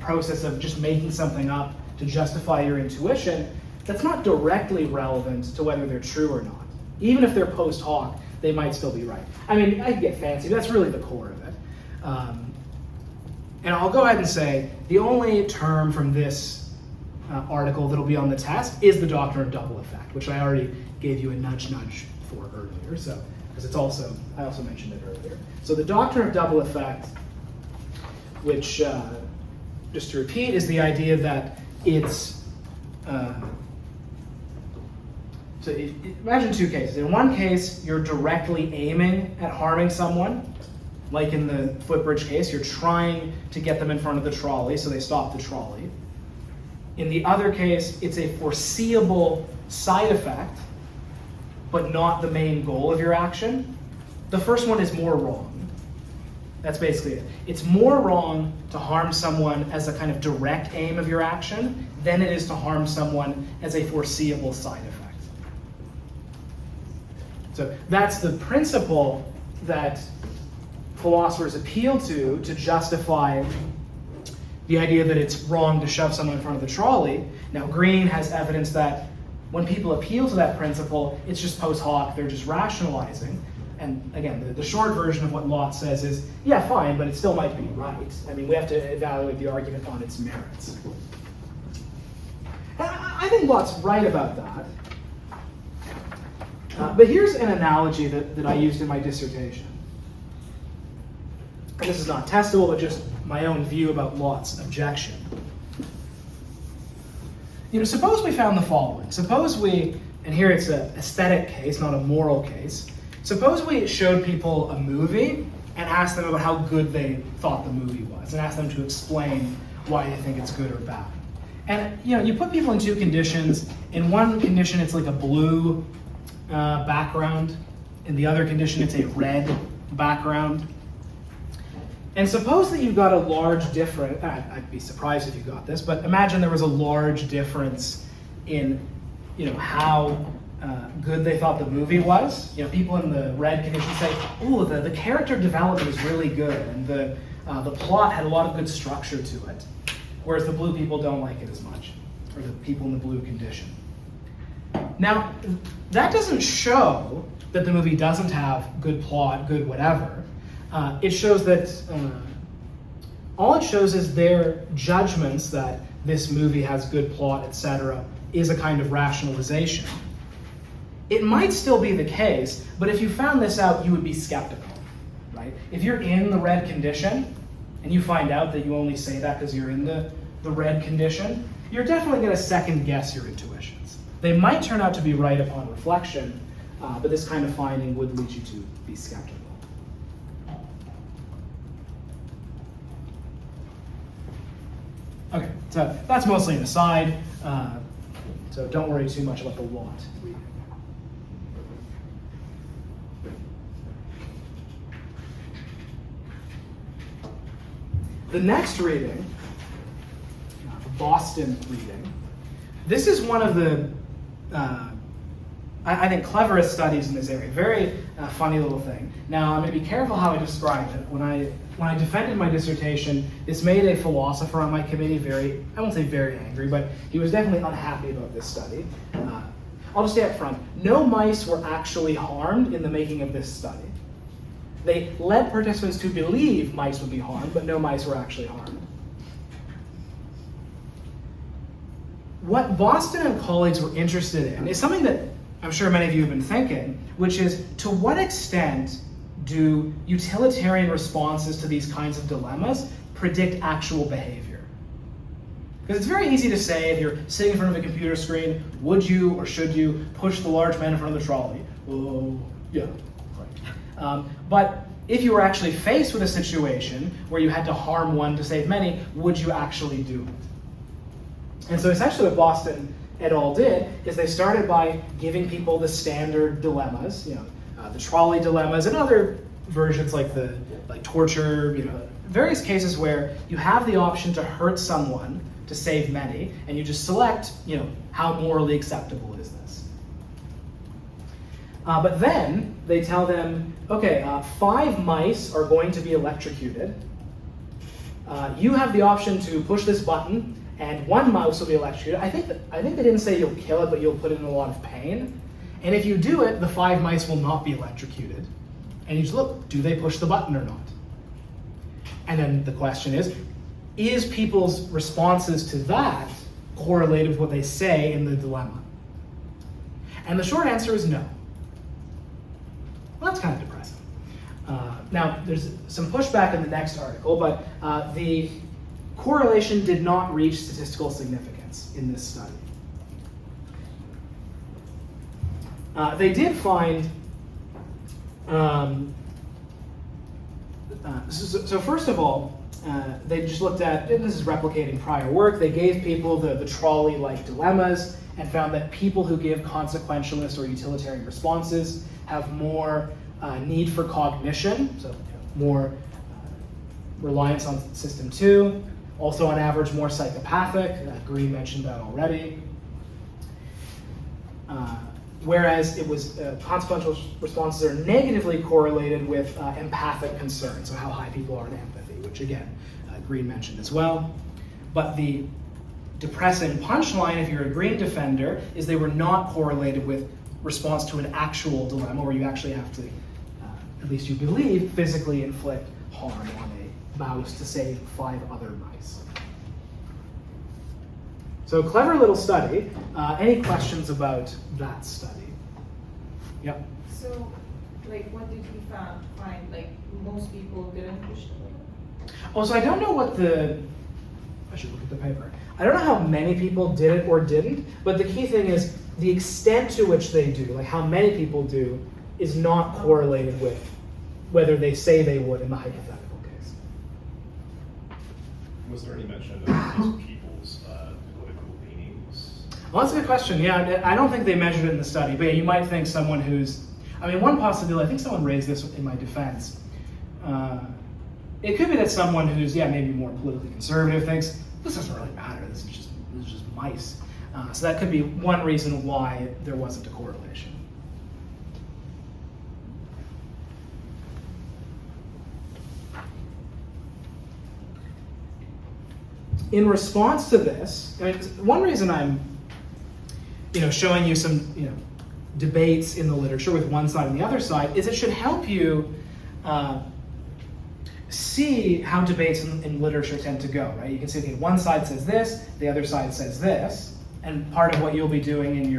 process of just making something up to justify your intuition, that's not directly relevant to whether they're true or not. Even if they're post hoc, they might still be right. I mean, I can get fancy, but that's really the core of it. And I'll go ahead and say, the only term from this article that'll be on the test is the doctrine of double effect, which I already gave you a nudge for earlier. So, because I also mentioned it earlier. So the doctrine of double effect, which, just to repeat, is the idea that it's, imagine two cases. In one case, you're directly aiming at harming someone, Like in the footbridge case, you're trying to get them in front of the trolley, so they stop the trolley. In the other case, it's a foreseeable side effect, but not the main goal of your action. The first one is more wrong. That's basically it. It's more wrong to harm someone as a kind of direct aim of your action than it is to harm someone as a foreseeable side effect. So that's the principle that philosophers appeal to justify the idea that it's wrong to shove someone in front of the trolley. Now, Greene has evidence that when people appeal to that principle, it's just post hoc, they're just rationalizing. And again, the short version of what Lott says is, yeah, fine, but it still might be right. I mean, we have to evaluate the argument on its merits. And I think Lott's right about that. But here's an analogy that I used in my dissertation. And this is not testable, but just my own view about Lott's objection. Suppose we found the following. Suppose we, and here it's an aesthetic case, not a moral case. Suppose we showed people a movie and asked them about how good they thought the movie was, and asked them to explain why they think it's good or bad. And you put people in two conditions. In one condition, it's like a blue background. In the other condition, it's a red background. And suppose that you've got a large difference. I'd be surprised if you got this, but imagine there was a large difference in, how good they thought the movie was. People in the red condition say, "Oh, the character development is really good, and the plot had a lot of good structure to it," whereas the blue people don't like it as much, or the people in the blue condition. Now, that doesn't show that the movie doesn't have good plot, good whatever. It shows that all it shows is their judgments that this movie has good plot, etc., is a kind of rationalization. It might still be the case, but if you found this out, you would be skeptical, right? If you're in the red condition and you find out that you only say that because you're in the red condition, you're definitely going to second guess your intuitions. They might turn out to be right upon reflection, but this kind of finding would lead you to be skeptical. Okay, so that's mostly an aside, so don't worry too much about the Lott reading. The next reading, the Boston reading, this is one of the, I think, cleverest studies in this area. Very funny little thing. Now, I'm going to be careful how I describe it. When I defended my dissertation, this made a philosopher on my committee very, I won't say very angry, but he was definitely unhappy about this study. I'll just say up front, no mice were actually harmed in the making of this study. They led participants to believe mice would be harmed, but no mice were actually harmed. What Boston and colleagues were interested in is something that I'm sure many of you have been thinking, which is, to what extent do utilitarian responses to these kinds of dilemmas predict actual behavior? Because it's very easy to say, if you're sitting in front of a computer screen, would you or should you push the large man in front of the trolley? Oh, yeah. But if you were actually faced with a situation where you had to harm one to save many, would you actually do it? And so essentially what Boston et al. Did is they started by giving people the standard dilemmas, the trolley dilemmas, and other versions like torture, various cases where you have the option to hurt someone to save many, and you just select, how morally acceptable is this. But then they tell them, okay, 5 mice are going to be electrocuted. You have the option to push this button, and 1 mouse will be electrocuted. I think they didn't say you'll kill it, but you'll put it in a lot of pain. And if you do it, the 5 mice will not be electrocuted. And you just look, do they push the button or not? And then the question is people's responses to that correlated with what they say in the dilemma? And the short answer is no. Well, that's kind of depressing. Now, there's some pushback in the next article, but the correlation did not reach statistical significance in this study. They did find So first of all, they just looked at, and this is replicating prior work, they gave people the trolley-like dilemmas and found that people who give consequentialist or utilitarian responses have more need for cognition, so more reliance on system 2, also on average more psychopathic. Greene mentioned that already. Whereas it was consequential responses are negatively correlated with empathic concern, so how high people are in empathy, which again, Greene mentioned as well. But the depressing punchline, if you're a Greene defender, is they were not correlated with response to an actual dilemma where you actually have to, at least you believe, physically inflict harm on a mouse to save 5 other mice. So clever little study. Any questions about that study? Yep. So, like, what did you find? Like, most people didn't push the button? Oh, so I don't know what I should look at the paper. I don't know how many people did it or didn't, but the key thing is the extent to which they do, like how many people do, is not correlated with whether they say they would in the hypothetical case. Was there any mention of these people's political leanings? Well, that's a good question. Yeah, I don't think they measured it in the study, but yeah, you might think someone who's, I mean, one possibility, I think someone raised this in my defense. It could be that someone who's, yeah, maybe more politically conservative thinks, this doesn't really matter, this is just mice. So that could be one reason why there wasn't a correlation. In response to this, I mean, one reason I'm, showing you some, debates in the literature with one side and the other side is it should help you see how debates in literature tend to go, right? You can see, okay, one side says this, the other side says this, and part of what you'll be doing in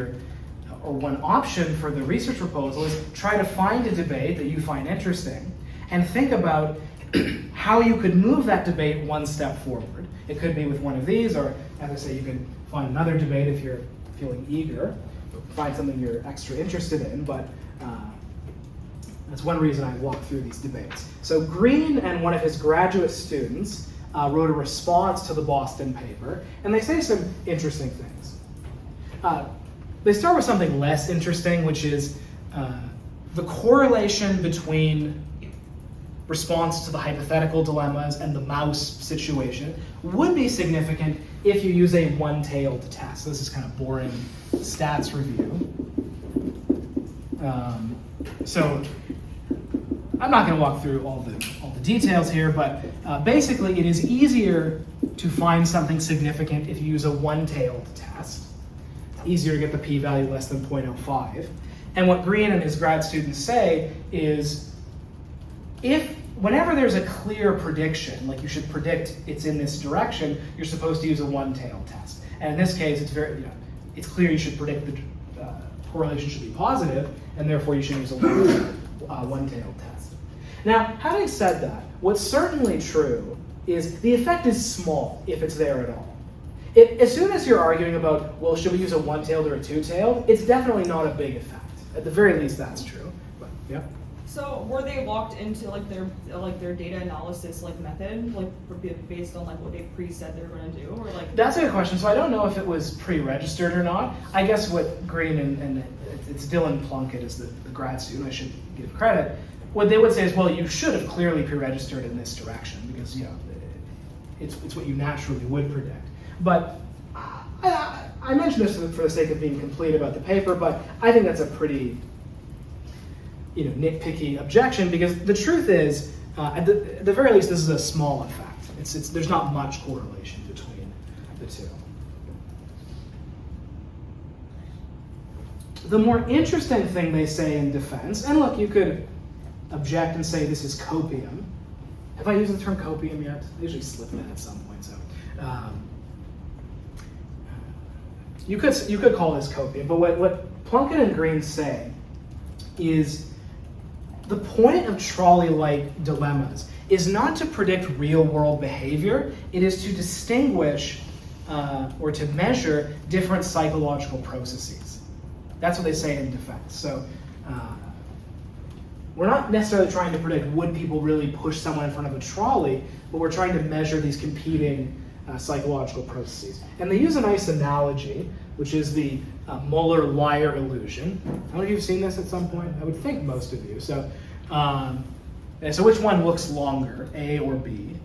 or one option for the research proposal is try to find a debate that you find interesting and think about how you could move that debate one step forward. It could be with one of these, or as I say, you could find another debate if you're feeling eager, find something you're extra interested in, but that's one reason I walk through these debates. So Greene and one of his graduate students wrote a response to the Boston paper, and they say some interesting things. They start with something less interesting, which is the correlation between response to the hypothetical dilemmas and the mouse situation would be significant if you use a one-tailed test. So this is kind of boring stats review. So I'm not going to walk through all the details here, but basically it is easier to find something significant if you use a one-tailed test. It's easier to get the p-value less than 0.05. And what Greene and his grad students say is whenever there's a clear prediction, like you should predict it's in this direction, you're supposed to use a one-tailed test. And in this case, it's clear you should predict the correlation should be positive, and therefore you should use a one-tailed test. Now, having said that, what's certainly true is the effect is small if it's there at all. As soon as you're arguing about, well, should we use a one-tailed or a two-tailed, it's definitely not a big effect. At the very least, that's true. But, yeah. So were they locked into their data analysis method, based on what they pre-said they're going to do, or That's a good question. So I don't know if it was pre-registered or not. I guess what Greene and it's Dylan Plunkett is the grad student. I should give credit. What they would say is, well, you should have clearly pre-registered in this direction because it's what you naturally would predict. But I mentioned this for the sake of being complete about the paper, but I think that's a pretty nitpicky objection because the truth is, at the very least, this is a small effect. There's not much correlation between the two. The more interesting thing they say in defense, and look, you could object and say this is copium. Have I used the term copium yet? I usually slip that at some point. So you could call this copium, but what Plunkett and Greene say is the point of trolley-like dilemmas is not to predict real-world behavior. It is to distinguish or to measure different psychological processes. That's what they say in defense. So we're not necessarily trying to predict would people really push someone in front of a trolley, but we're trying to measure these competing psychological processes. And they use a nice analogy, which is the Muller-Lyer illusion. How many of you have seen this at some point? I would think most of you. So, so which one looks longer, A or B?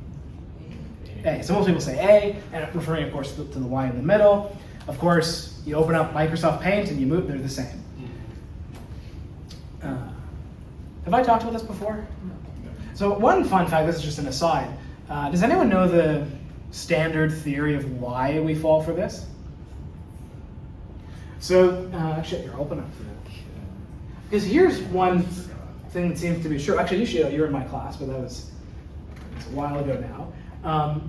A. So most people say A, and referring, of course, to the line in the middle. Of course, you open up Microsoft Paint and you move, they're the same. Have I talked about this before? No. So one fun fact, this is just an aside. Does anyone know the standard theory of why we fall for this? So, actually, here, I'll open up for that. Because here's one thing that seems to be true. Actually, you were in my class, but that was a while ago now.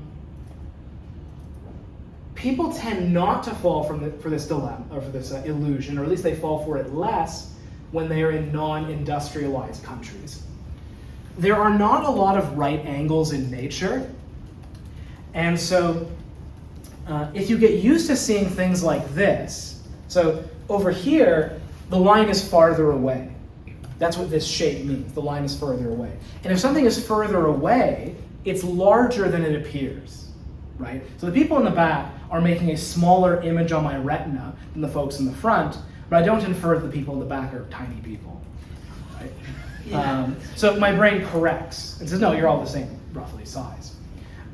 People tend not to fall for this dilemma, or for this illusion, or at least they fall for it less when they are in non-industrialized countries. There are not a lot of right angles in nature, and so if you get used to seeing things like this, so over here, the line is farther away. That's what this shape means, the line is further away. And if something is further away, it's larger than it appears, right? So the people in the back are making a smaller image on my retina than the folks in the front, but I don't infer that the people in the back are tiny people, right? Yeah. So my brain corrects and says, no, you're all the same, roughly, size.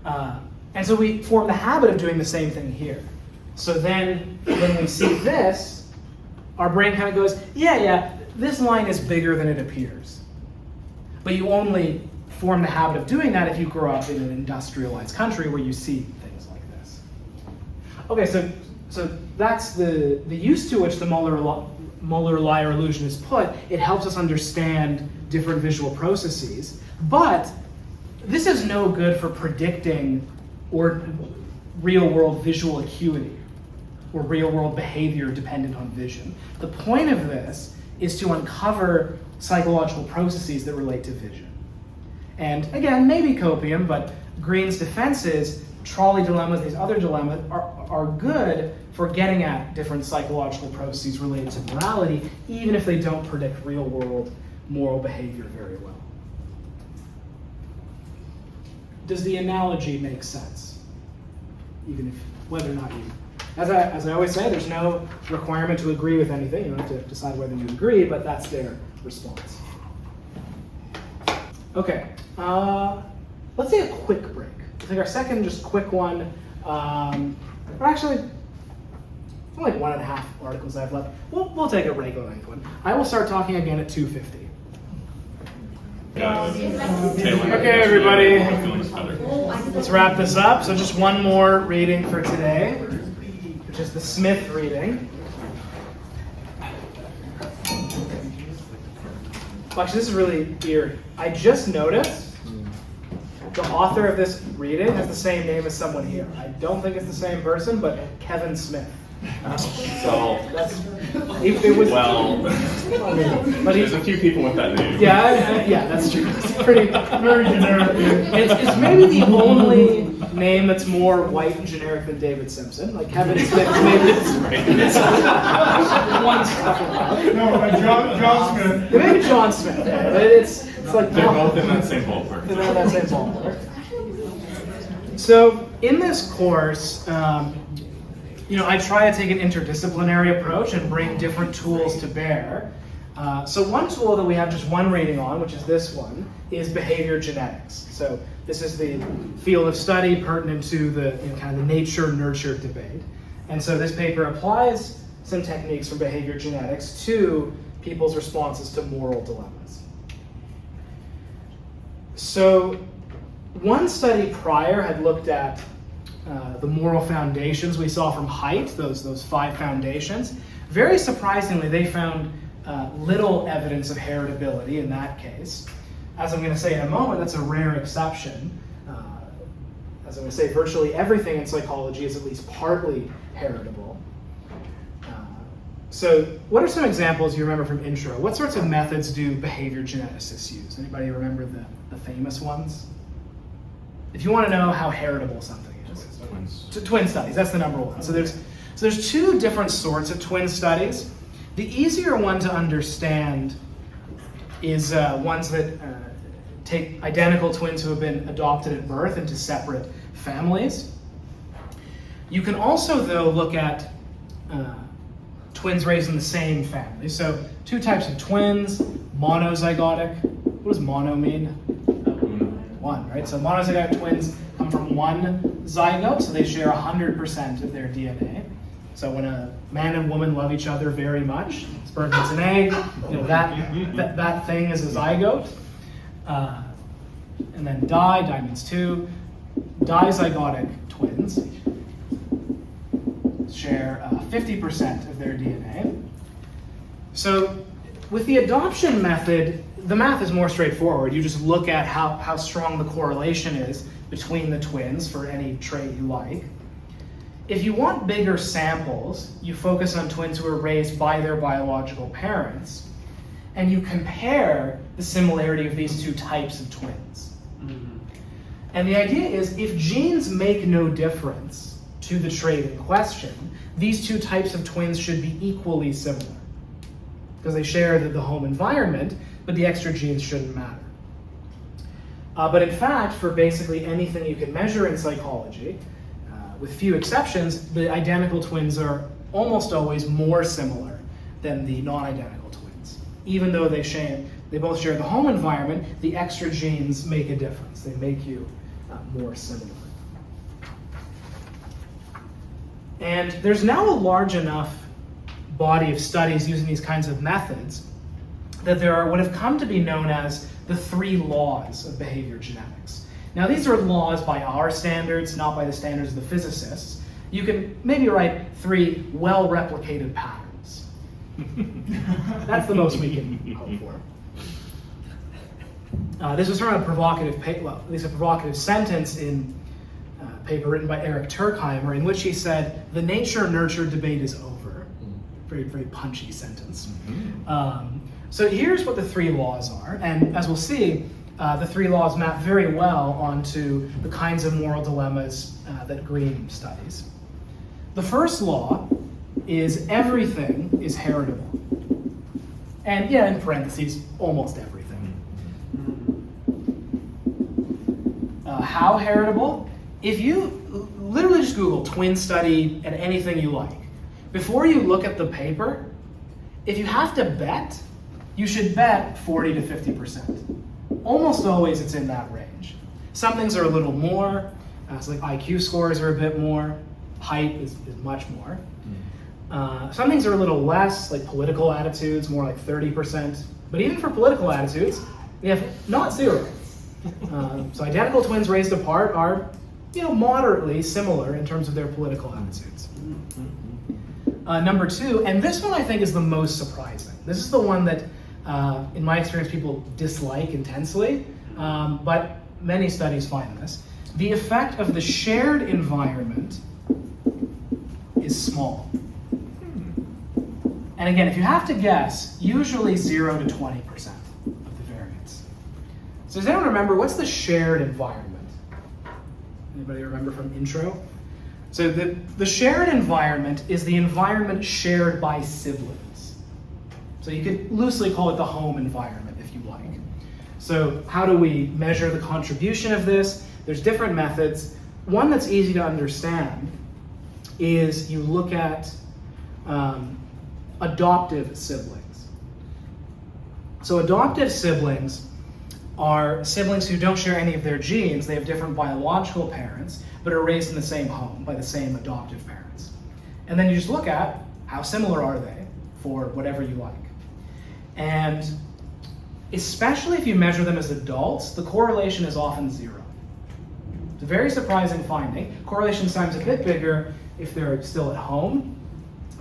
And so we form the habit of doing the same thing here. So then when we see this, our brain kind of goes, yeah, this line is bigger than it appears. But you only form the habit of doing that if you grow up in an industrialized country where you see things like this. Okay, so that's the use to which the Muller-Lyer illusion is put. It helps us understand different visual processes, but this is no good for predicting or real-world visual acuity or real-world behavior dependent on vision. The point of this is to uncover psychological processes that relate to vision. And again, maybe copium, but Greene's defense is trolley dilemmas, these other dilemmas, are good for getting at different psychological processes related to morality, even if they don't predict real-world moral behavior very well. Does the analogy make sense? Even if, whether or not you, as I always say, there's no requirement to agree with anything. You don't have to decide whether you agree, but that's their response. Okay, let's take a quick break. We'll take our second, just quick one. Actually, like 1.5 articles I have left. We'll take a regular length one. I will start talking again at 2:50. Okay, everybody, let's wrap this up. So just one more reading for today, which is the Smith reading. Well, actually, this is really eerie. I just noticed the author of this reading has the same name as someone here. I don't think it's the same person, but Kevin Smith. So it was but there's a few people with that name. Yeah, that's true. It's very generic. It's maybe the only name that's more white and generic than David Simpson. Like Kevin Smith, maybe it's one stuff about. No, John Smith. Maybe John Smith. Yeah, but it's like they're both in that same ballpark. They're in that same ballpark. So in this course. I try to take an interdisciplinary approach and bring different tools to bear. So one tool that we have just one rating on, which is this one, is behavior genetics. So this is the field of study pertinent to the kind of the nature-nurture debate. And so this paper applies some techniques from behavior genetics to people's responses to moral dilemmas. So one study prior had looked at the moral foundations we saw from Haidt, those 5 foundations. Very surprisingly, they found little evidence of heritability in that case. As I'm going to say in a moment, that's a rare exception. As I'm going to say, virtually everything in psychology is at least partly heritable. So what are some examples you remember from intro? What sorts of methods do behavior geneticists use? Anybody remember the famous ones? If you want to know how heritable something is. Twin studies, that's the number one. So there's 2 different sorts of twin studies. The easier one to understand is ones that take identical twins who have been adopted at birth into separate families. You can also, though, look at twins raised in the same family. So two types of twins, monozygotic. What does mono mean? One, right? So monozygotic twins come from one zygote, so they share 100% of their DNA. So when a man and woman love each other very much, sperm gets an egg, that thing is a zygote. And then di means two. Dizygotic twins share 50% of their DNA. So with the adoption method, the math is more straightforward. You just look at how strong the correlation is between the twins for any trait you like. If you want bigger samples, you focus on twins who are raised by their biological parents, and you compare the similarity of these two types of twins. And the idea is, if genes make no difference to the trait in question, these two types of twins should be equally similar, because they share the home environment, but the extra genes shouldn't matter. But in fact, for basically anything you can measure in psychology, with few exceptions, the identical twins are almost always more similar than the non-identical twins. Even though they both share the home environment, the extra genes make a difference. They make you more similar. And there's now a large enough body of studies using these kinds of methods that there are what have come to be known as the 3 laws of behavior genetics. Now, these are laws by our standards, not by the standards of the physicists. You can maybe write 3 well-replicated patterns. That's the most we can hope for. This was from a provocative sentence in a paper written by Eric Turkheimer, in which he said, "The nature-nurture debate is over." Very, very punchy sentence. So here's what the 3 laws are, and as we'll see, the 3 laws map very well onto the kinds of moral dilemmas that Greene studies. The first law is everything is heritable. And yeah, in parentheses, almost everything. How heritable? If you literally just Google twin study and anything you like, before you look at the paper, if you have to bet, you should bet 40 to 50%. Almost always it's in that range. Some things are a little more, so like IQ scores are a bit more, height is much more. Some things are a little less, like political attitudes, more like 30%. But even for political attitudes, we have not 0. So identical twins raised apart are, moderately similar in terms of their political attitudes. Number 2, and this one I think is the most surprising. This is the one that, in my experience, people dislike intensely, but many studies find this. The effect of the shared environment is small. And again, if you have to guess, usually 0 to 20% of the variance. So does anyone remember, what's the shared environment? Anybody remember from intro? So the shared environment is the environment shared by siblings. So you could loosely call it the home environment if you like. So how do we measure the contribution of this? There's different methods. One that's easy to understand is you look at adoptive siblings. So adoptive siblings are siblings who don't share any of their genes. They have different biological parents, but are raised in the same home by the same adoptive parents. And then you just look at how similar are they for whatever you like. And especially if you measure them as adults, the correlation is often 0. It's a very surprising finding. Correlation times a bit bigger if they're still at home.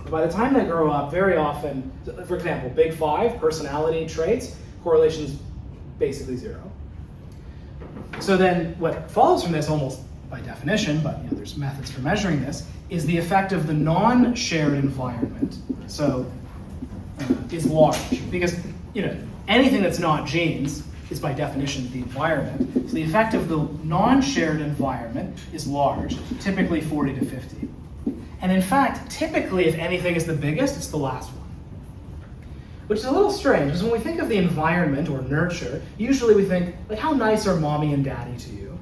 But by the time they grow up, very often, for example, big 5, personality traits, correlation is basically 0. So then what follows from this, almost by definition, but there's methods for measuring this, is the effect of the non-shared environment. So is large, because anything that's not genes is by definition the environment. So the effect of the non-shared environment is large, typically 40 to 50. And in fact, typically if anything is the biggest, it's the last which is a little strange, because when we think of the environment or nurture, usually we think, like, how nice are mommy and daddy to you?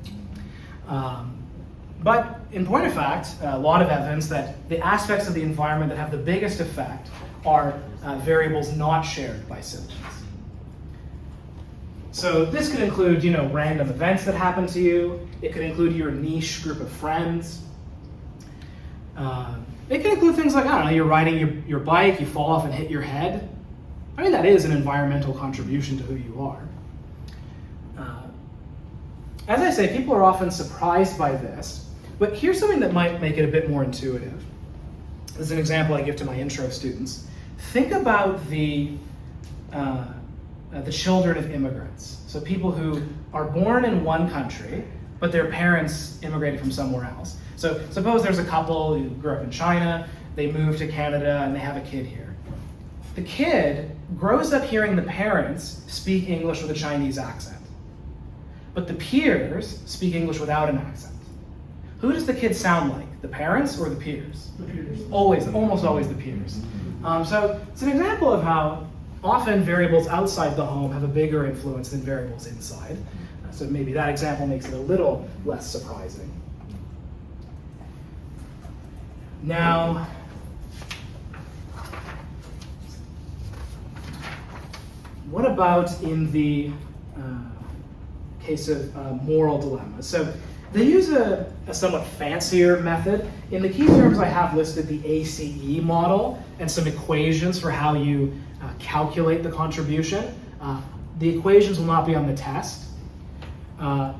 But in point of fact, a lot of evidence that the aspects of the environment that have the biggest effect are variables not shared by siblings. So this could include, random events that happen to you. It could include your niche group of friends. It can include things like, I don't know, you're riding your bike, you fall off and hit your head. I mean, that is an environmental contribution to who you are. As I say, people are often surprised by this, but here's something that might make it a bit more intuitive. This is an example I give to my intro students. Think about the children of immigrants. So people who are born in one country, but their parents immigrated from somewhere else. So suppose there's a couple who grew up in China, they move to Canada, and they have a kid here. The kid grows up hearing the parents speak English with a Chinese accent. But the peers speak English without an accent. Who does the kid sound like? The parents or the peers? The peers. Almost always the peers. So it's an example of how often variables outside the home have a bigger influence than variables inside. So maybe that example makes it a little less surprising. Now, what about in the case of moral dilemmas? So they use a somewhat fancier method. In the key terms, I have listed the ACE model and some equations for how you calculate the contribution. The equations will not be on the test.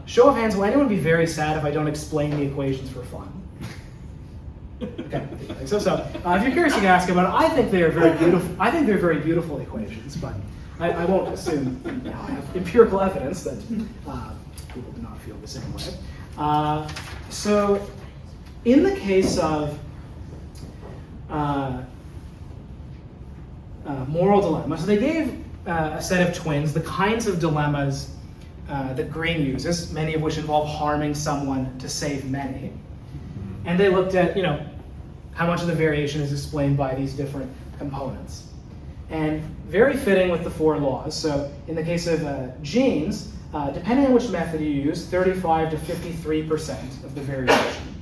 Show of hands, will anyone be very sad if I don't explain the equations for fun? Okay. So if you're curious, you can ask about it. I think they are very beautiful. I think they're very beautiful equations, but I won't assume. I have empirical evidence that people do not feel the same way. So, in the case of moral dilemma, so they gave a set of twins the kinds of dilemmas that Greene uses, many of which involve harming someone to save many. And they looked at, how much of the variation is explained by these different components. And very fitting with the 4 laws. So in the case of genes, depending on which method you use, 35 to 53% of the variation.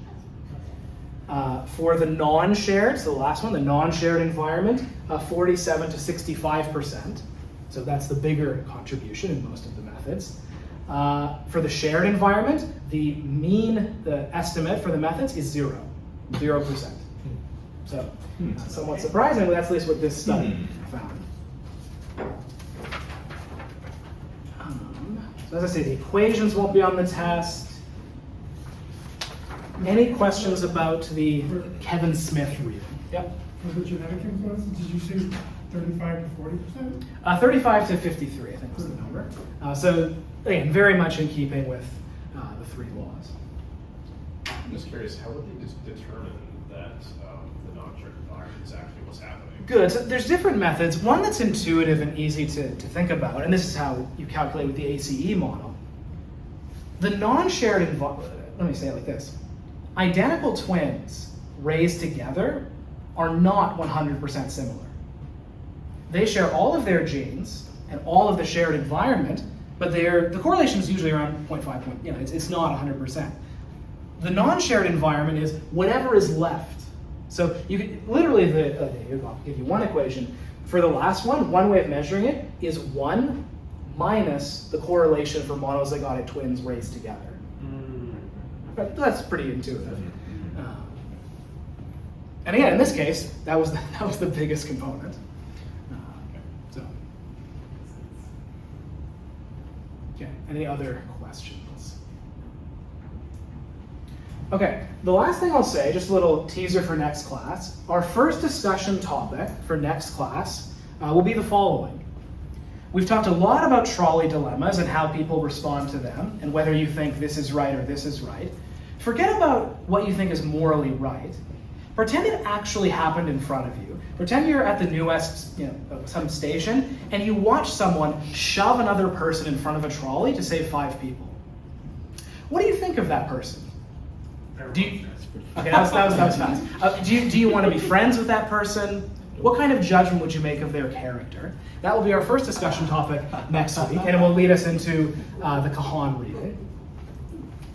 For the non-shared, so the last one, the non-shared environment, 47 to 65%. So that's the bigger contribution in most of the methods. For the shared environment, the estimate for the methods is 0%. So, somewhat surprisingly, that's at least what this study found. So as I say, the equations won't be on the test. Any questions about the Kevin Smith reading? Yep. For the genetic influence, did you say 35 to 40%? 35 to 53, I think was the number. So again, very much in keeping with the 3 laws. I'm just curious, how would they just determine that the non-shared environment is actually what's happening? Good. So there's different methods. One that's intuitive and easy to think about, and this is how you calculate with the ACE model. The non-shared environment, let me say it like this. Identical twins raised together are not 100% similar. They share all of their genes and all of the shared environment, but the correlation is usually around 0.5. It's not 100%. The non-shared environment is whatever is left. So you could literally, I'll give you one equation. For the last one way of measuring it is 1 minus the correlation for monozygotic twins raised together. But that's pretty intuitive. And again, in this case, that was the biggest component. Okay, any other questions? Okay, the last thing I'll say, just a little teaser for next class. Our first discussion topic for next class will be the following. We've talked a lot about trolley dilemmas and how people respond to them, and whether you think this is right or this is right. Forget about what you think is morally right. Pretend it actually happened in front of you. Pretend you're at the New West, some station, and you watch someone shove another person in front of a trolley to save 5 people. What do you think of that person? Okay, that was fast. Do you want to be friends with that person? What kind of judgment would you make of their character? That will be our first discussion topic next week, and it will lead us into the Kahan reading.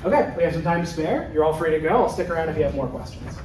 Okay, we have some time to spare. You're all free to go. I'll stick around if you have more questions.